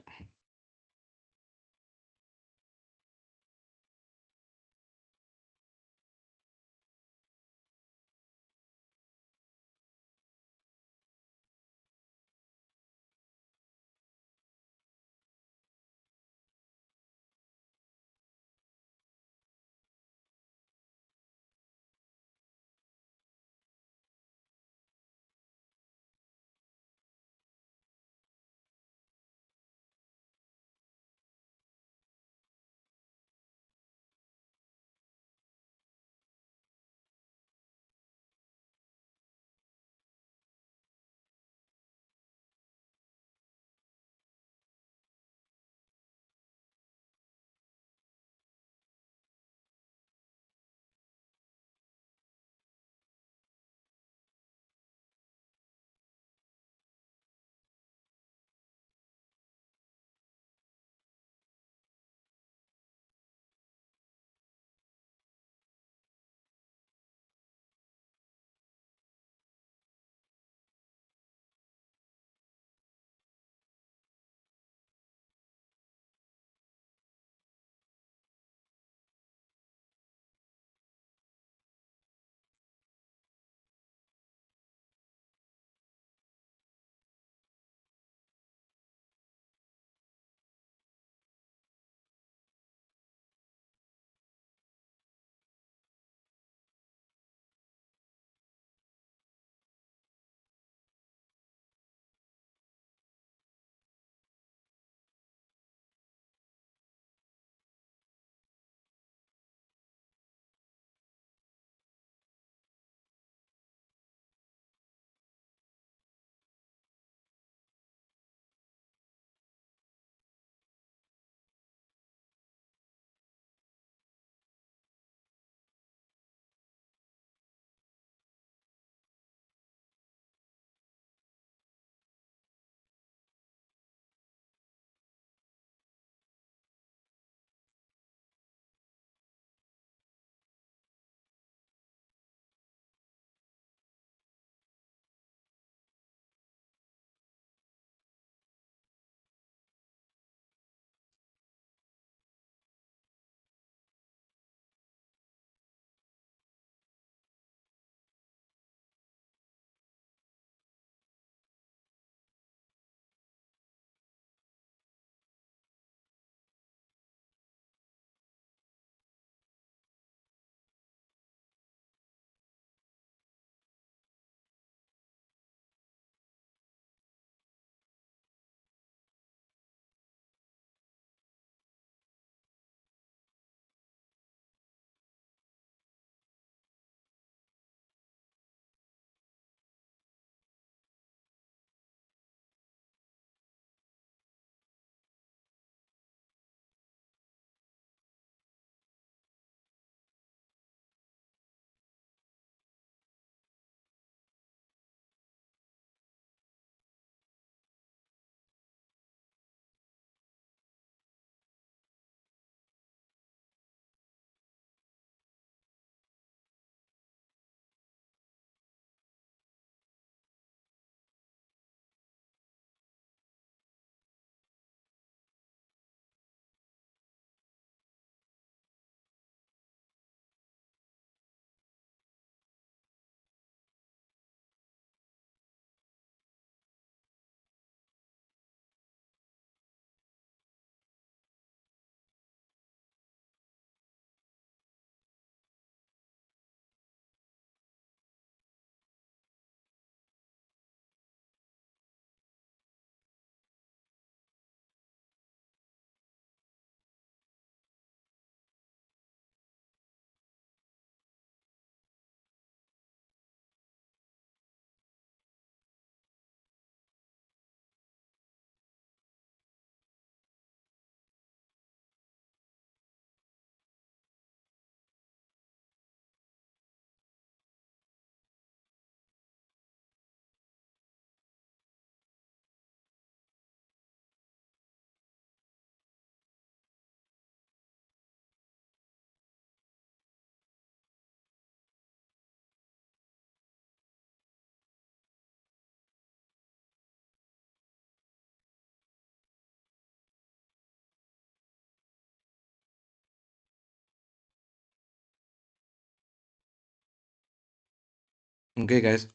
Okay, guys.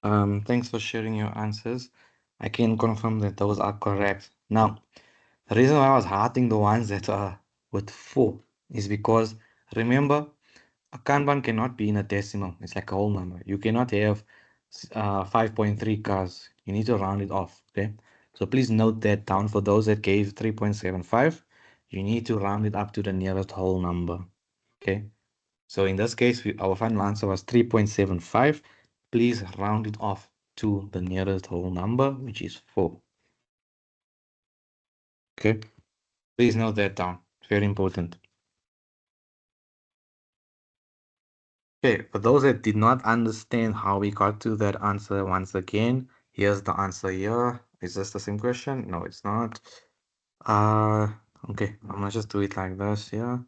Thanks for sharing your answers. I can confirm that those are correct. Now, the reason why I was hearting the ones that are with 4 is because remember, a Kanban cannot be in a decimal. It's like a whole number. You cannot have 5.3 cars. You need to round it off. Okay. So please note that down for those that gave 3.75. You need to round it up to the nearest whole number. Okay. So in this case, our final answer was 3.75. Please round it off to the nearest whole number, which is 4. Okay. Please note that down. It's very important. Okay, for those that did not understand how we got to that answer, once again, here's the answer here. Is this the same question? No, it's not. Okay, I'm gonna just do it like this here.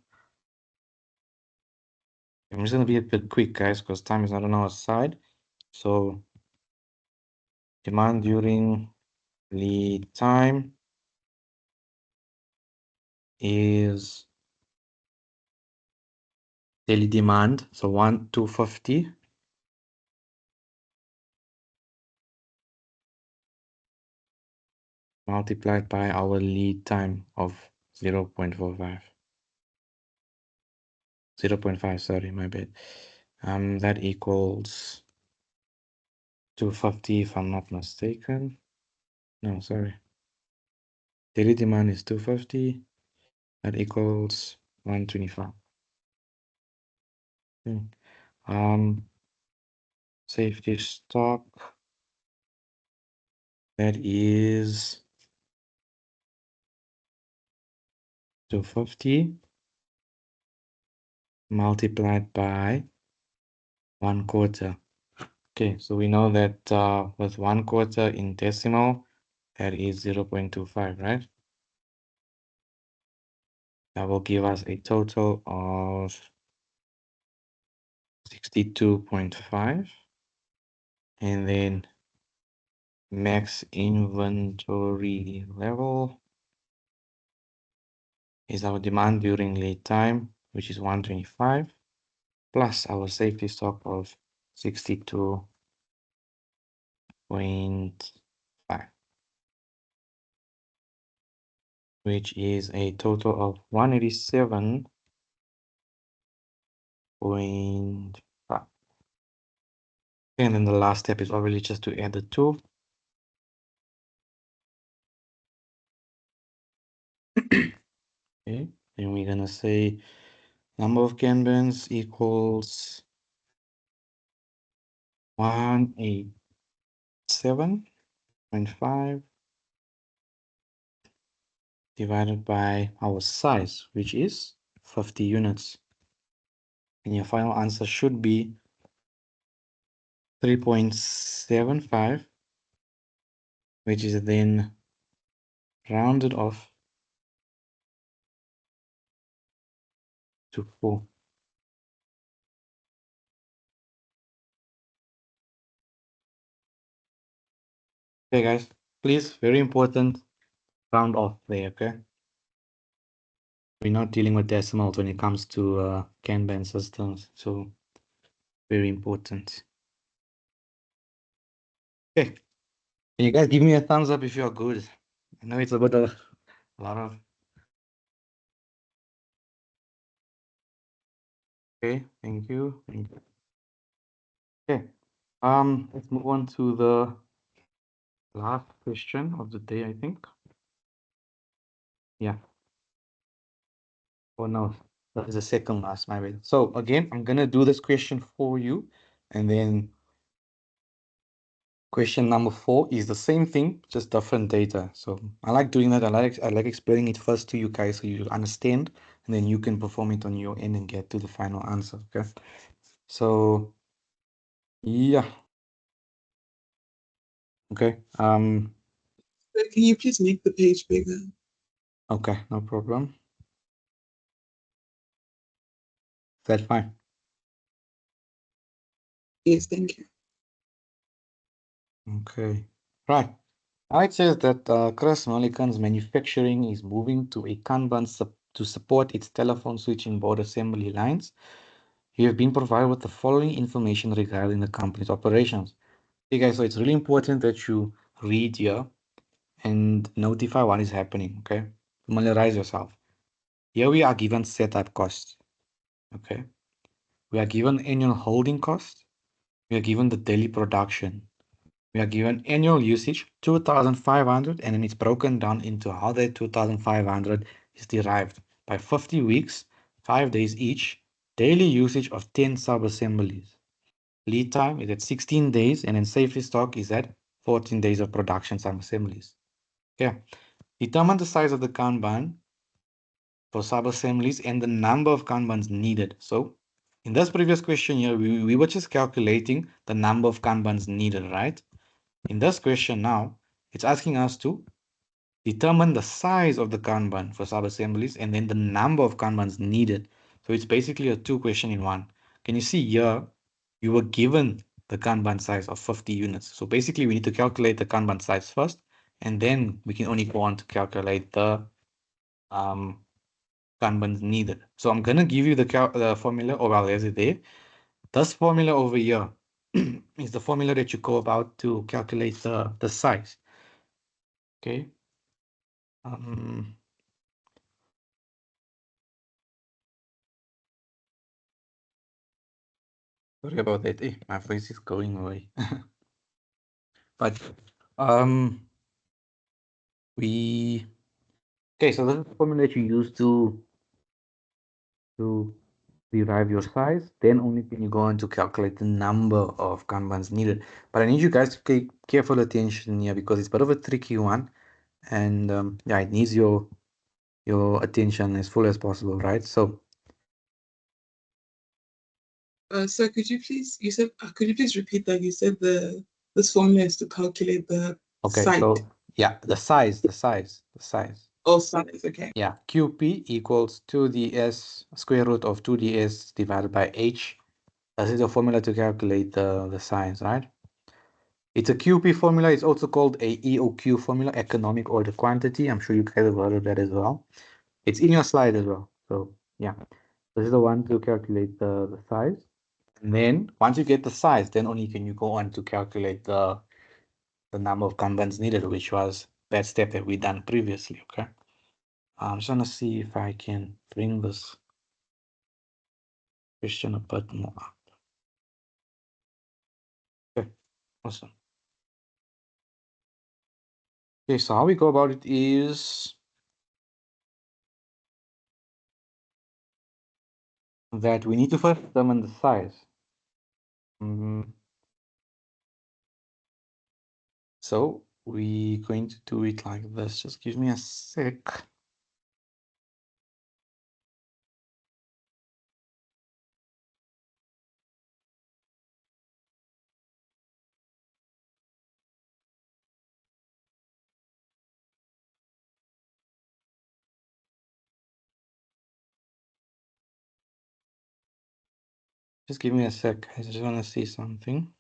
I'm just gonna be a bit quick, guys, because time is not on our side. So, demand during lead time is daily demand, so 250 multiplied by our lead time of 0.45. 0.5, sorry, my bad. That equals 250 if I'm not mistaken. No, sorry. Daily demand is 250. That equals 125. Safety stock. That is 250 multiplied by 1/4. Okay, so we know that with 1/4 in decimal, that is 0.25, right? That will give us a total of 62.5. And then max inventory level is our demand during lead time, which is 125, plus our safety stock of 62.5, which is a total of 187.5. And then the last step is obviously just to add the 2. Okay, then we're gonna say number of Kanbans equals 187.5 divided by our size, which is 50 units. And your final answer should be 3.75, which is then rounded off to 4. Okay, guys, please, very important, round off there, okay? We're not dealing with decimals when it comes to Kanban systems, so very important. Okay, can you guys give me a thumbs up if you're good? I know it's about a lot of... Okay, thank you. Thank you. Okay, let's move on to the last question of the day, I think. Yeah. Oh no, that is the second last, my bad. So again, I'm gonna do this question for you, and then question number 4 is the same thing, just different data. So I like doing that. I like explaining it first to you guys so you understand, and then you can perform it on your end and get to the final answer. Okay. So yeah. Okay. But can you please make the page bigger? Okay, no problem. That's fine. Yes, thank you. Okay. Right. Now it says that Chris Mulligan's manufacturing is moving to a Kanban to support its telephone switching board assembly lines you have been provided with the following information regarding the company's operations. Okay, guys, so it's really important that you read here and notify what is happening, okay? Familiarize yourself. Here we are given setup costs, okay? We are given annual holding costs. We are given the daily production. We are given annual usage, 2,500, and then it's broken down into how that 2,500 is derived by 50 weeks, 5 days each, daily usage of 10 sub-assemblies. Lead time is at 16 days, and then safety stock is at 14 days of production sub-assemblies. Okay. Determine the size of the Kanban for sub-assemblies and the number of Kanbans needed. So in this previous question here, we were just calculating the number of Kanbans needed, right? In this question now, it's asking us to determine the size of the Kanban for sub-assemblies and then the number of Kanbans needed. So it's basically a two question in one. Can you see here, you were given the Kanban size of 50 units. So basically we need to calculate the Kanban size first, and then we can only go on to calculate the Kanbans needed. So I'm going to give you the formula, or well, there's it there. This formula over here is the formula that you go about to calculate the size. Okay. Sorry about that. My voice is going away. But okay, so this is the formula that you use to derive your size. Then only can you go on to calculate the number of Kanbans needed. But I need you guys to pay careful attention here because it's a bit of a tricky one, and yeah, it needs your attention as full as possible, right? So So could you please, could you please repeat that? You said this formula is to calculate the okay, site. so yeah, the size. Oh, size, okay. Yeah, QP equals 2ds square root of 2ds divided by h. This is the formula to calculate the size, right? It's a QP formula. It's also called a EOQ formula, economic order quantity. I'm sure you guys have heard of that as well. It's in your slide as well. So yeah, this is the one to calculate the size. And then once you get the size, then only can you go on to calculate the number of Kanbans needed, which was that step that we done previously, okay? I'm just gonna see if I can bring this question a bit more up. Okay, awesome. Okay, so how we go about it is that we need to first determine the size. So we're going to do it like this. Just give me a sec. Just give me a sec. I just want to see something.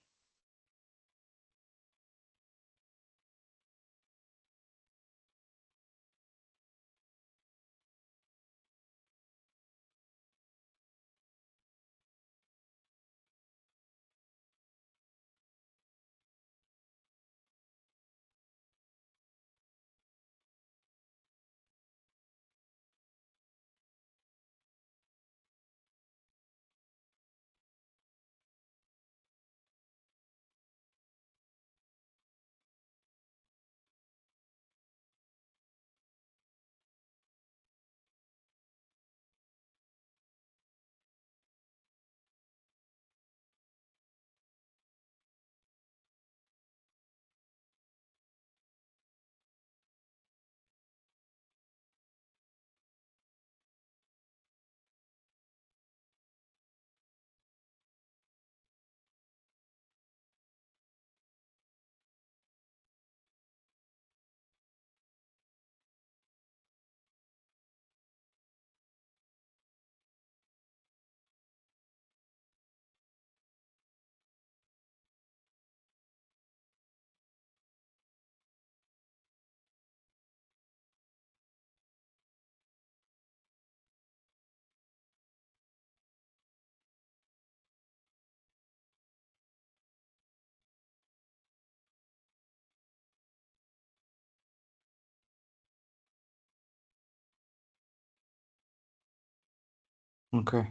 Okay.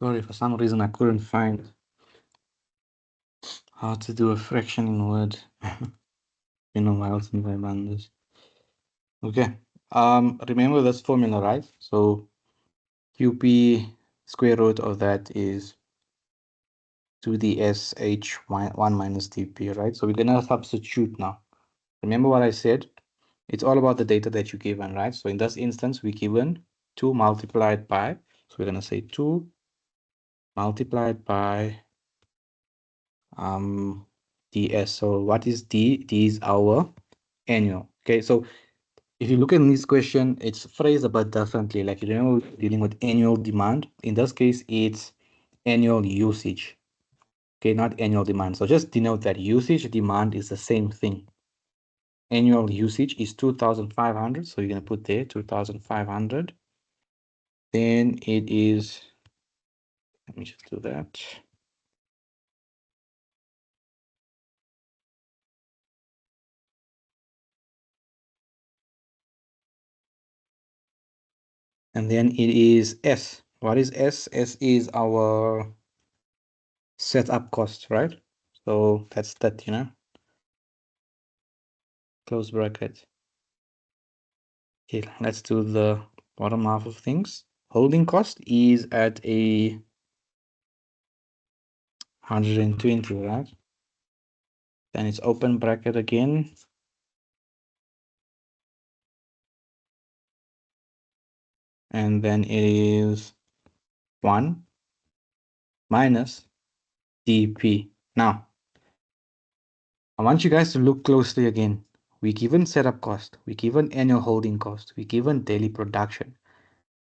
Sorry, for some reason I couldn't find how to do a fraction in Word. Been a while since I've done this. Okay. Remember this formula, right? So QP square root of that is 2ds h1 minus dp, right? So we're gonna substitute now. Remember what I said? It's all about the data that you're given, right? So in this instance, we're given 2 multiplied by, so we're gonna say 2 multiplied by ds. So what is d? D is our annual. Okay, so if you look at this question, it's phrased a bit differently. Like, you know, dealing with annual demand. In this case, it's annual usage. Okay, not annual demand. So just denote that usage demand is the same thing. Annual usage is 2,500. So you're going to put there 2,500. Then it is, let me just do that. And then it is S. What is S? S is our setup cost, right? So that's that, you know, close bracket. Okay, let's do the bottom half of things. Holding cost is at a 120, right? Then it's open bracket again. And then it is 1 minus dp. Now, I want you guys to look closely again. We're given setup cost, we're given annual holding cost, we're given daily production,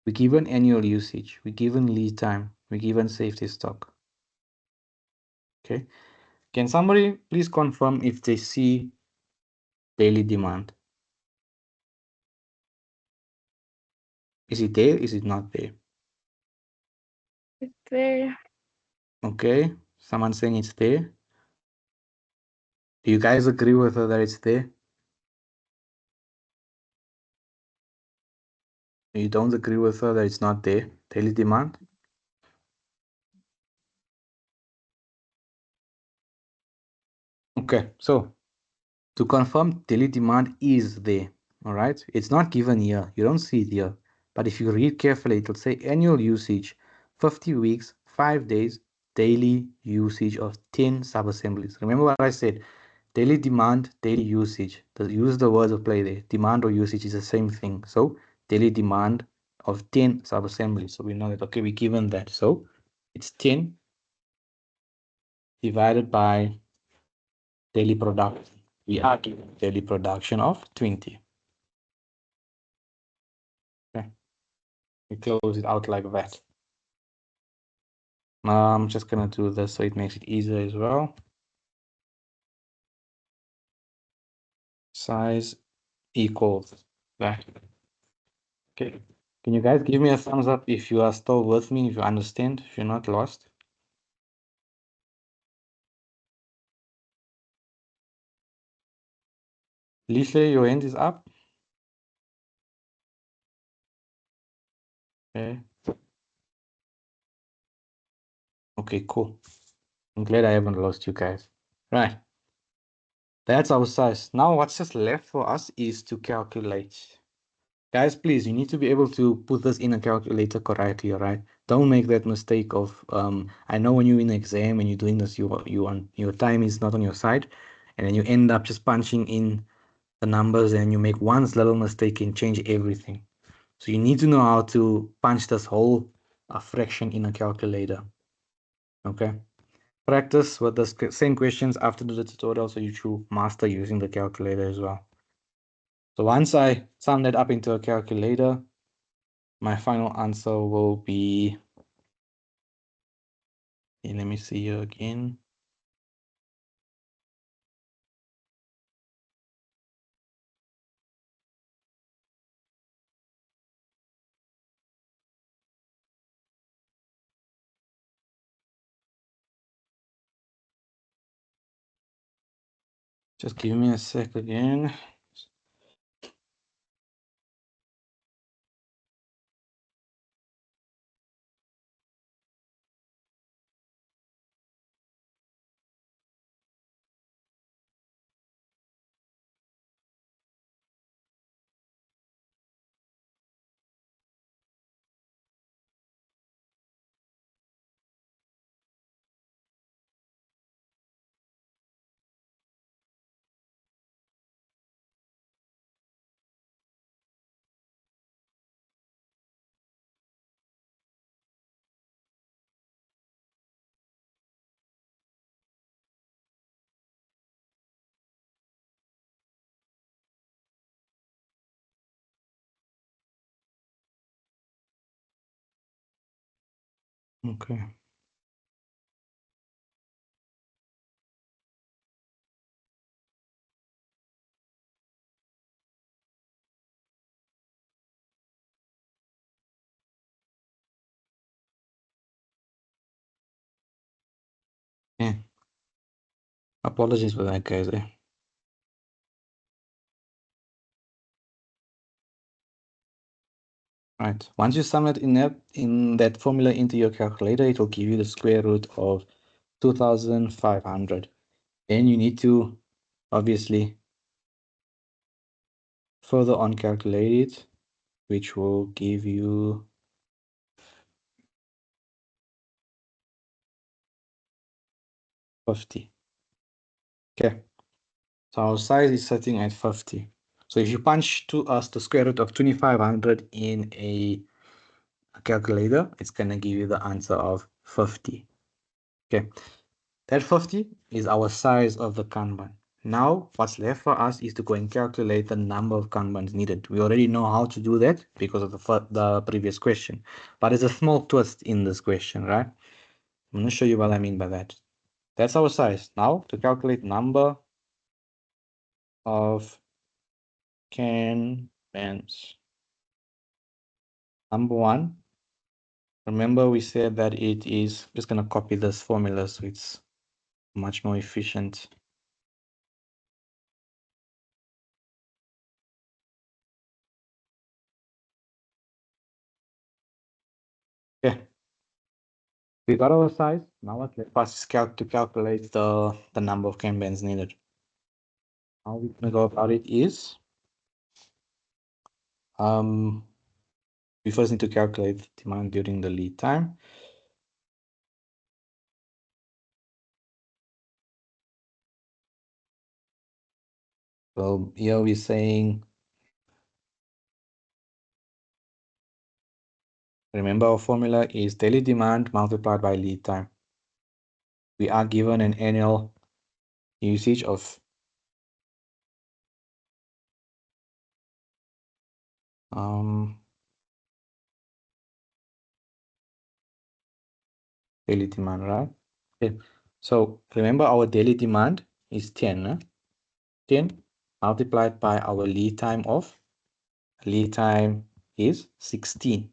we're given annual usage, we're given lead time, we're given safety stock. Okay. Can somebody please confirm if they see daily demand? Is it there? Is it not there? It's there. Okay. Someone saying it's there. Do you guys agree with her that it's there? You don't agree with her that it's not there? Daily demand? Okay. So to confirm, daily demand is there. All right. It's not given here. You don't see it here. But if you read carefully, it'll say annual usage, 50 weeks, 5 days, daily usage of 10 sub-assemblies. Remember what I said? Daily demand, daily usage. Use the words of play there. Demand or usage is the same thing. So daily demand of 10 sub-assemblies. So we know that, okay, we're given that. So it's 10 divided by daily production. We are given daily production of 20. Okay. We close it out like that. Now I'm just gonna do this so it makes it easier as well. Size equals that. Okay. Can you guys give me a thumbs up if you are still with me, if you understand, if you're not lost? Lisa, your hand is up. Okay. Okay, cool. I'm glad I haven't lost you guys. Right. That's our size. Now what's just left for us is to calculate. Guys, please, you need to be able to put this in a calculator correctly, all right? Don't make that mistake of, I know when you're in an exam and you're doing this, your time is not on your side, and then you end up just punching in the numbers and you make one little mistake and change everything. So you need to know how to punch this whole fraction in a calculator, okay? Practice with the same questions after the tutorial so you should master using the calculator as well. So once I sum that up into a calculator, my final answer will be, let me see here again. Just give me a sec again. Okay. Yeah. Apologies for that, guys. Right. Once you sum it in that formula into your calculator, it will give you the square root of 2,500. Then you need to obviously further on calculate it, which will give you 50. Okay. So our size is setting at 50. So if you punch to us the square root of 2,500 in a calculator, it's going to give you the answer of 50. Okay. That 50 is our size of the Kanban. Now, what's left for us is to go and calculate the number of Kanbans needed. We already know how to do that because of the previous question. But there's a small twist in this question, right? I'm going to show you what I mean by that. That's our size. Now, to calculate number of Kanbans. Number one, remember we said that it is, just going to copy this formula so it's much more efficient. Okay. We got our size. Now what left us is to calculate the number of Kanbans needed. How we're going to go about it is, we first need to calculate the demand during the lead time. So here we're saying, remember our formula is daily demand multiplied by lead time. We are given an annual usage of daily demand, right? Okay. So remember our daily demand is 10. 10 multiplied by our lead time is 16.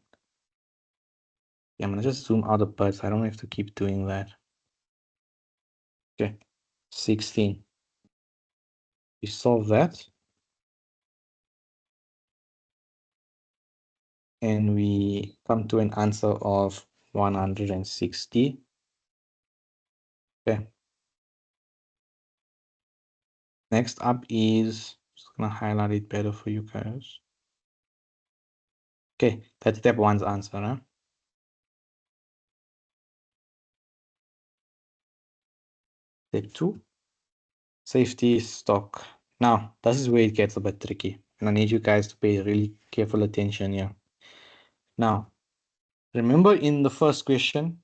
I'm gonna just zoom out a bit so I don't have to keep doing that. Okay, 16. We solve that. And we come to an answer of 160. Okay. Next up is, just gonna highlight it better for you guys. Okay, that's step one's answer, huh? Step two, safety stock. Now, this is where it gets a bit tricky, and I need you guys to pay really careful attention here. Now, remember in the first question,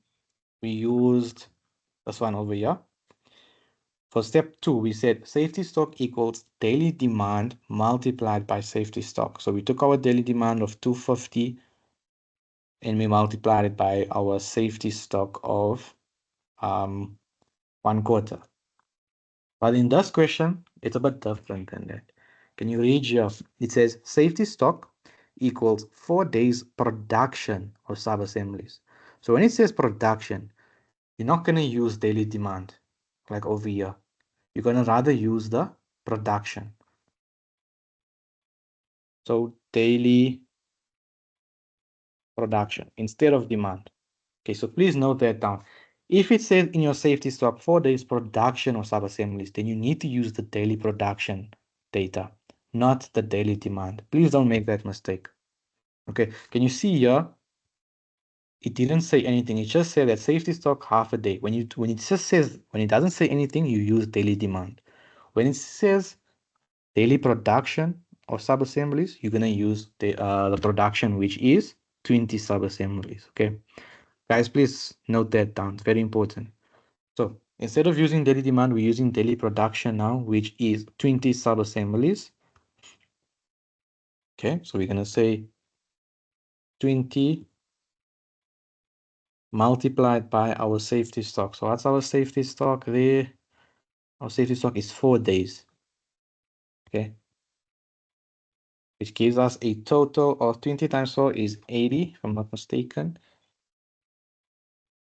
we used this one over here. For step two, we said safety stock equals daily demand multiplied by safety stock. So we took our daily demand of 250 and we multiplied it by our safety stock of 1/4. But in this question, it's a bit different than that. Can you read here? It says safety stock equals 4 days production of sub-assemblies. So when it says production, you're not going to use daily demand like over here. You're going to rather use the production. So daily production instead of demand. Okay, so please note that down. If it says in your safety stock 4 days production of sub-assemblies, then you need to use the daily production data, not the daily demand. Please don't make that mistake. Okay, can you see here? It didn't say anything. It just said that safety stock half a day. When it doesn't say anything, you use daily demand. When it says daily production of sub-assemblies, you're gonna use the production, which is 20 sub-assemblies. Okay, guys, please note that down. It's very important. So instead of using daily demand, we're using daily production now, which is 20 sub-assemblies. Okay, so we're gonna say 20 multiplied by our safety stock. So what's our safety stock there? Our safety stock is 4 days. Okay. Which gives us a total of 20 times 4 is 80, if I'm not mistaken.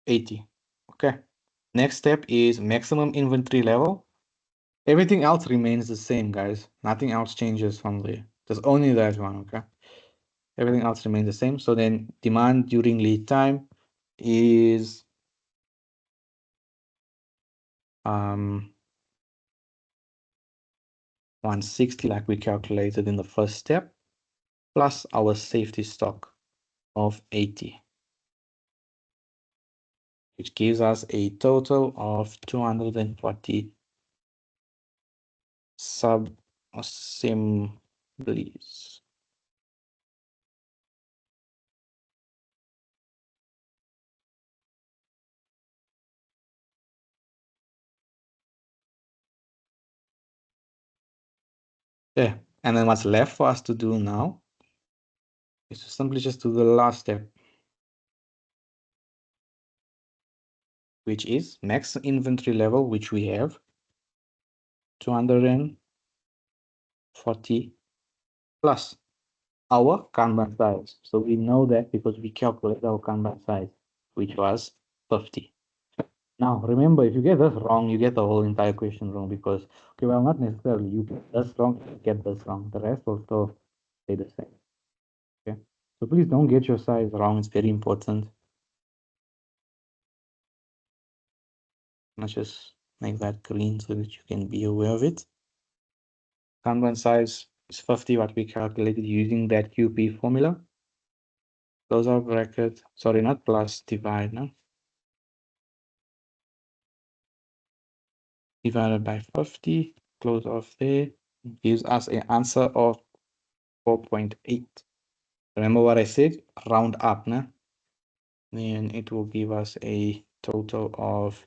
80. Okay. Next step is maximum inventory level. Everything else remains the same, guys. Nothing else changes from there. There's only that one, okay? Everything else remains the same. So then demand during lead time is 160, like we calculated in the first step, plus our safety stock of 80, which gives us a total of 240 sub-assemblies. Yeah, and then what's left for us to do now is to simply just do the last step, which is max inventory level, which we have 240 plus our Kanban size. So we know that because we calculate our Kanban size, which was 50. Now, remember, if you get this wrong, you get the whole entire question wrong because, okay, well, not necessarily. You get this wrong, you get this wrong. The rest will still stay the same. Okay. So please don't get your size wrong. It's very important. Let's just make that green so that you can be aware of it. Kanban size is 50, what we calculated using that QP formula. Close our bracket, sorry, not plus, divide, no? Divided by 50, close off there, gives us an answer of 4.8. Remember what I said? Round up, no? Then it will give us a total of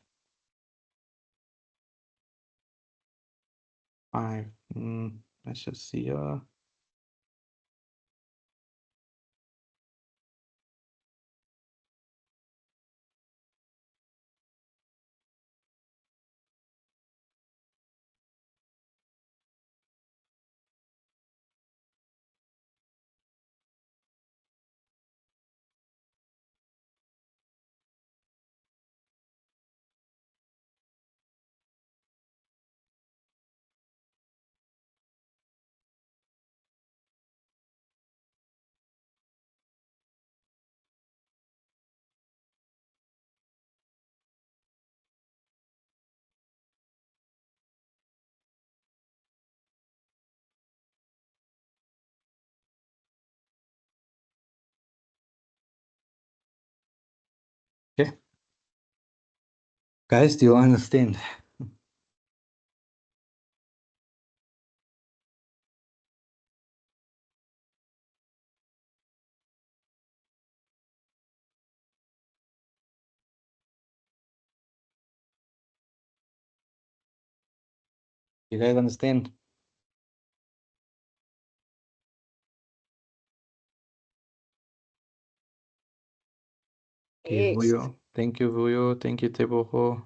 5. Let's just see. Okay. Guys, do you understand? You guys understand? Okay, Yes. Vuyo. Thank you, Vuyo. Thank you, Teboho.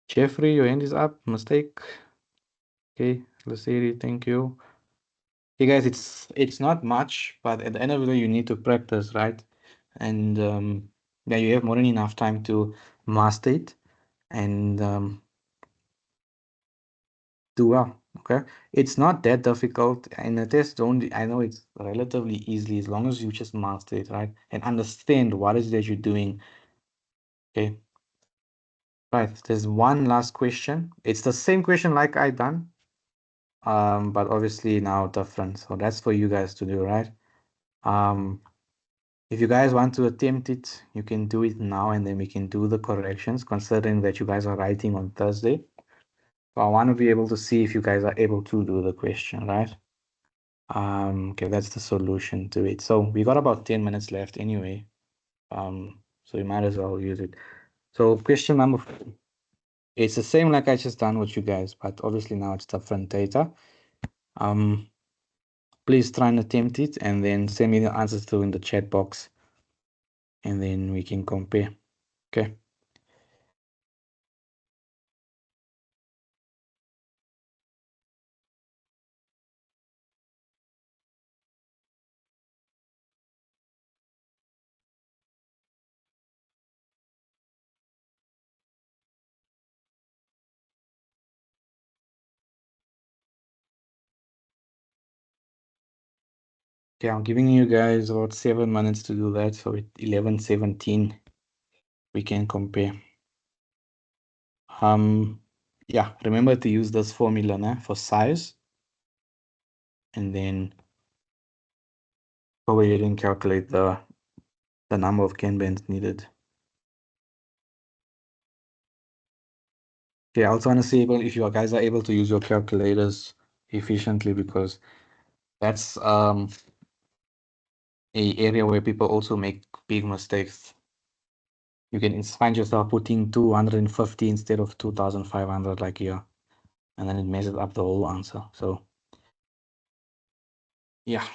Jeffrey, your hand is up. Mistake. Okay, Lasiri, thank you. Okay, guys, it's not much, but at the end of the day, you need to practice, right? And yeah, you have more than enough time to master it and do well. Okay, it's not that difficult, and the test only I know it's relatively easy as long as you just master it, right? And understand what is that you're doing. Okay. Right, there's one last question. It's the same question like I done, but obviously now different. So that's for you guys to do, right? If you guys want to attempt it, you can do it now and then we can do the corrections, considering that you guys are writing on Thursday. So I want to be able to see if you guys are able to do the question, right? Okay, that's the solution to it. So we got about 10 minutes left anyway. So you might as well use it. So question number 4. It's the same like I just done with you guys, but obviously now it's different data. Please try and attempt it and then send me the answers through in the chat box. and then we can compare. Okay. Okay, I'm giving you guys about 7 minutes to do that. So at 11:17, we can compare. Yeah, remember to use this formula now for size, and then go ahead and calculate the number of can bands needed. Okay, I also want to see if you guys are able to use your calculators efficiently, because that's a area where people also make big mistakes. You can find yourself putting 250 instead of 2,500 like here, and then it messes up the whole answer. So yeah.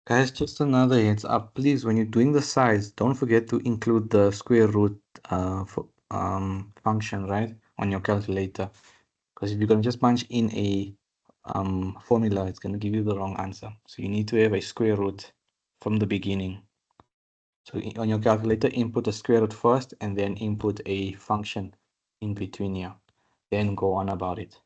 Guys, just another heads up, please, when you're doing the size, don't forget to include the square root function, right, on your calculator. Because if you're going to just punch in a formula, it's going to give you the wrong answer. So you need to have a square root from the beginning. So on your calculator, input a square root first and then input a function in between here. Then go on about it.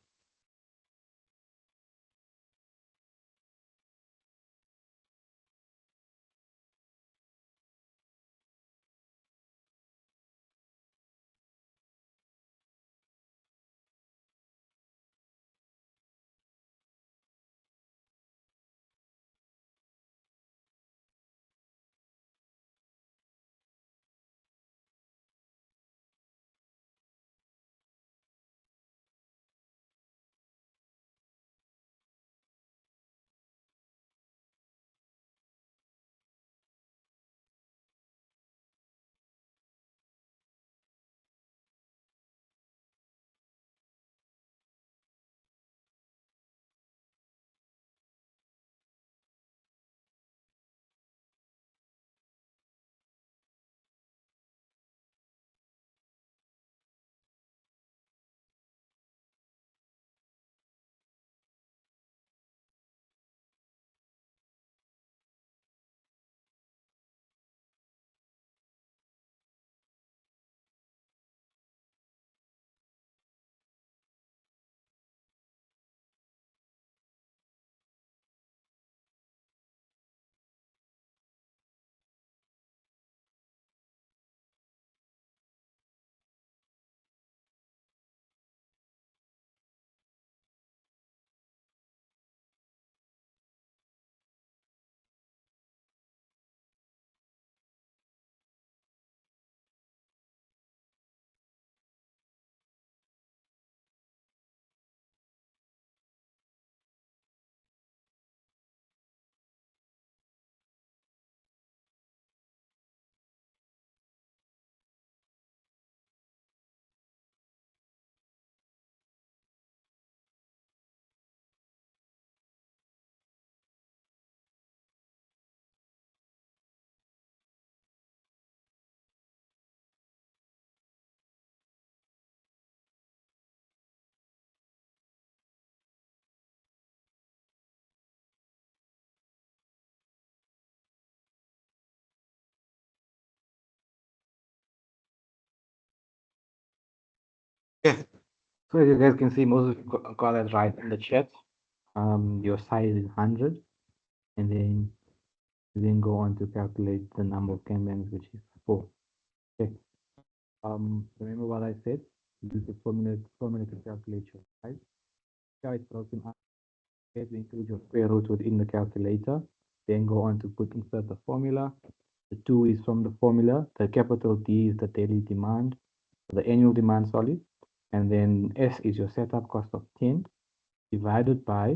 Yeah. So as you guys can see, most of you got it right in the chat. Your size is 100, and then go on to calculate the number of Kanbans, which is 4. Okay. Remember what I said? Use the formula to calculate your size. Yeah, it's broken up. You have to include your square root within the calculator. Then go on to insert the formula. The 2 is from the formula. The capital D is the daily demand, the annual demand, sorry. And then S is your setup cost of 10 divided by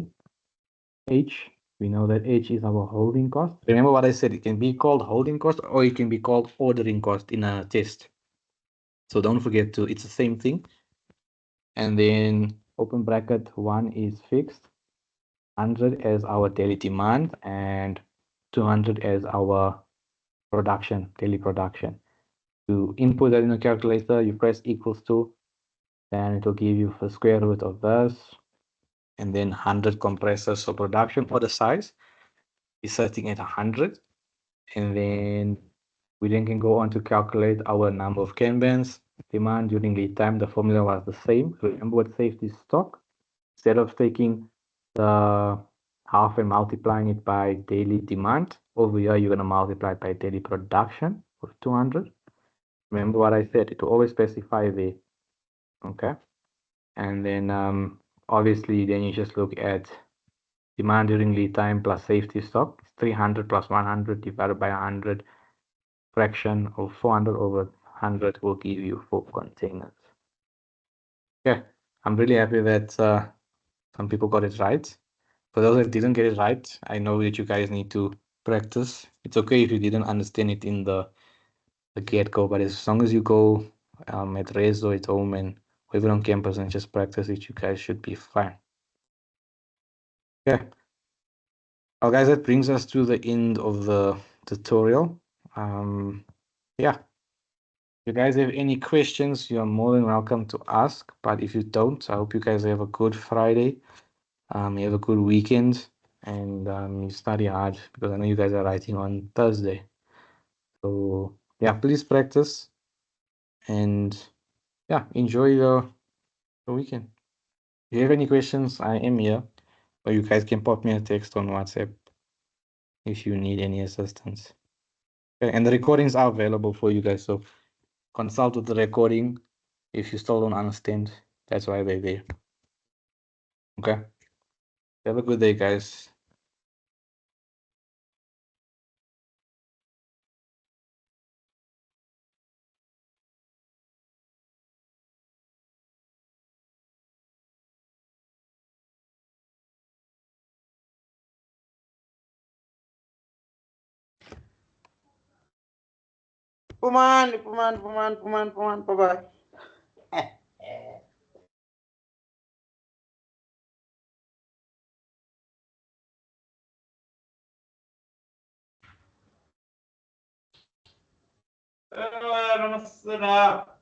H. We know that H is our holding cost. Remember what I said, it can be called holding cost or it can be called ordering cost in a test. So don't forget to, it's the same thing. And then open bracket 1 is fixed, 100 as our daily demand and 200 as our production, daily production. You input that in the calculator, you press equals to, then it will give you the square root of this, and then 100 compressors for production for the size is setting at 100. And then we then can go on to calculate our number of Kanbans. Demand during lead time, the formula was the same. Remember what safety stock? Instead of taking the half and multiplying it by daily demand, over here you're going to multiply it by daily production of 200. Remember what I said, it will always specify there. Okay. And then obviously then you just look at demand during lead time plus safety stock. 300 plus 100 divided by 100, fraction of 400 over 100 will give you 4 containers. Yeah, I'm really happy that some people got it right. For those that didn't get it right, I know that you guys need to practice. It's okay if you didn't understand it in the get-go, but as long as you go at Rezo at home and or even on campus and just practice it, you guys should be fine. Yeah. Well, guys, that brings us to the end of the tutorial. Yeah. If you guys have any questions, you're more than welcome to ask. But if you don't, I hope you guys have a good Friday. You have a good weekend, and you study hard because I know you guys are writing on Thursday. So yeah, please practice, and yeah, enjoy your weekend. If you have any questions, I am here, or you guys can pop me a text on WhatsApp if you need any assistance. Okay, and the recordings are available for you guys, so consult with the recording if you still don't understand. That's why they're there. Okay. Have a good day, guys. Puman, bye-bye. Namaste.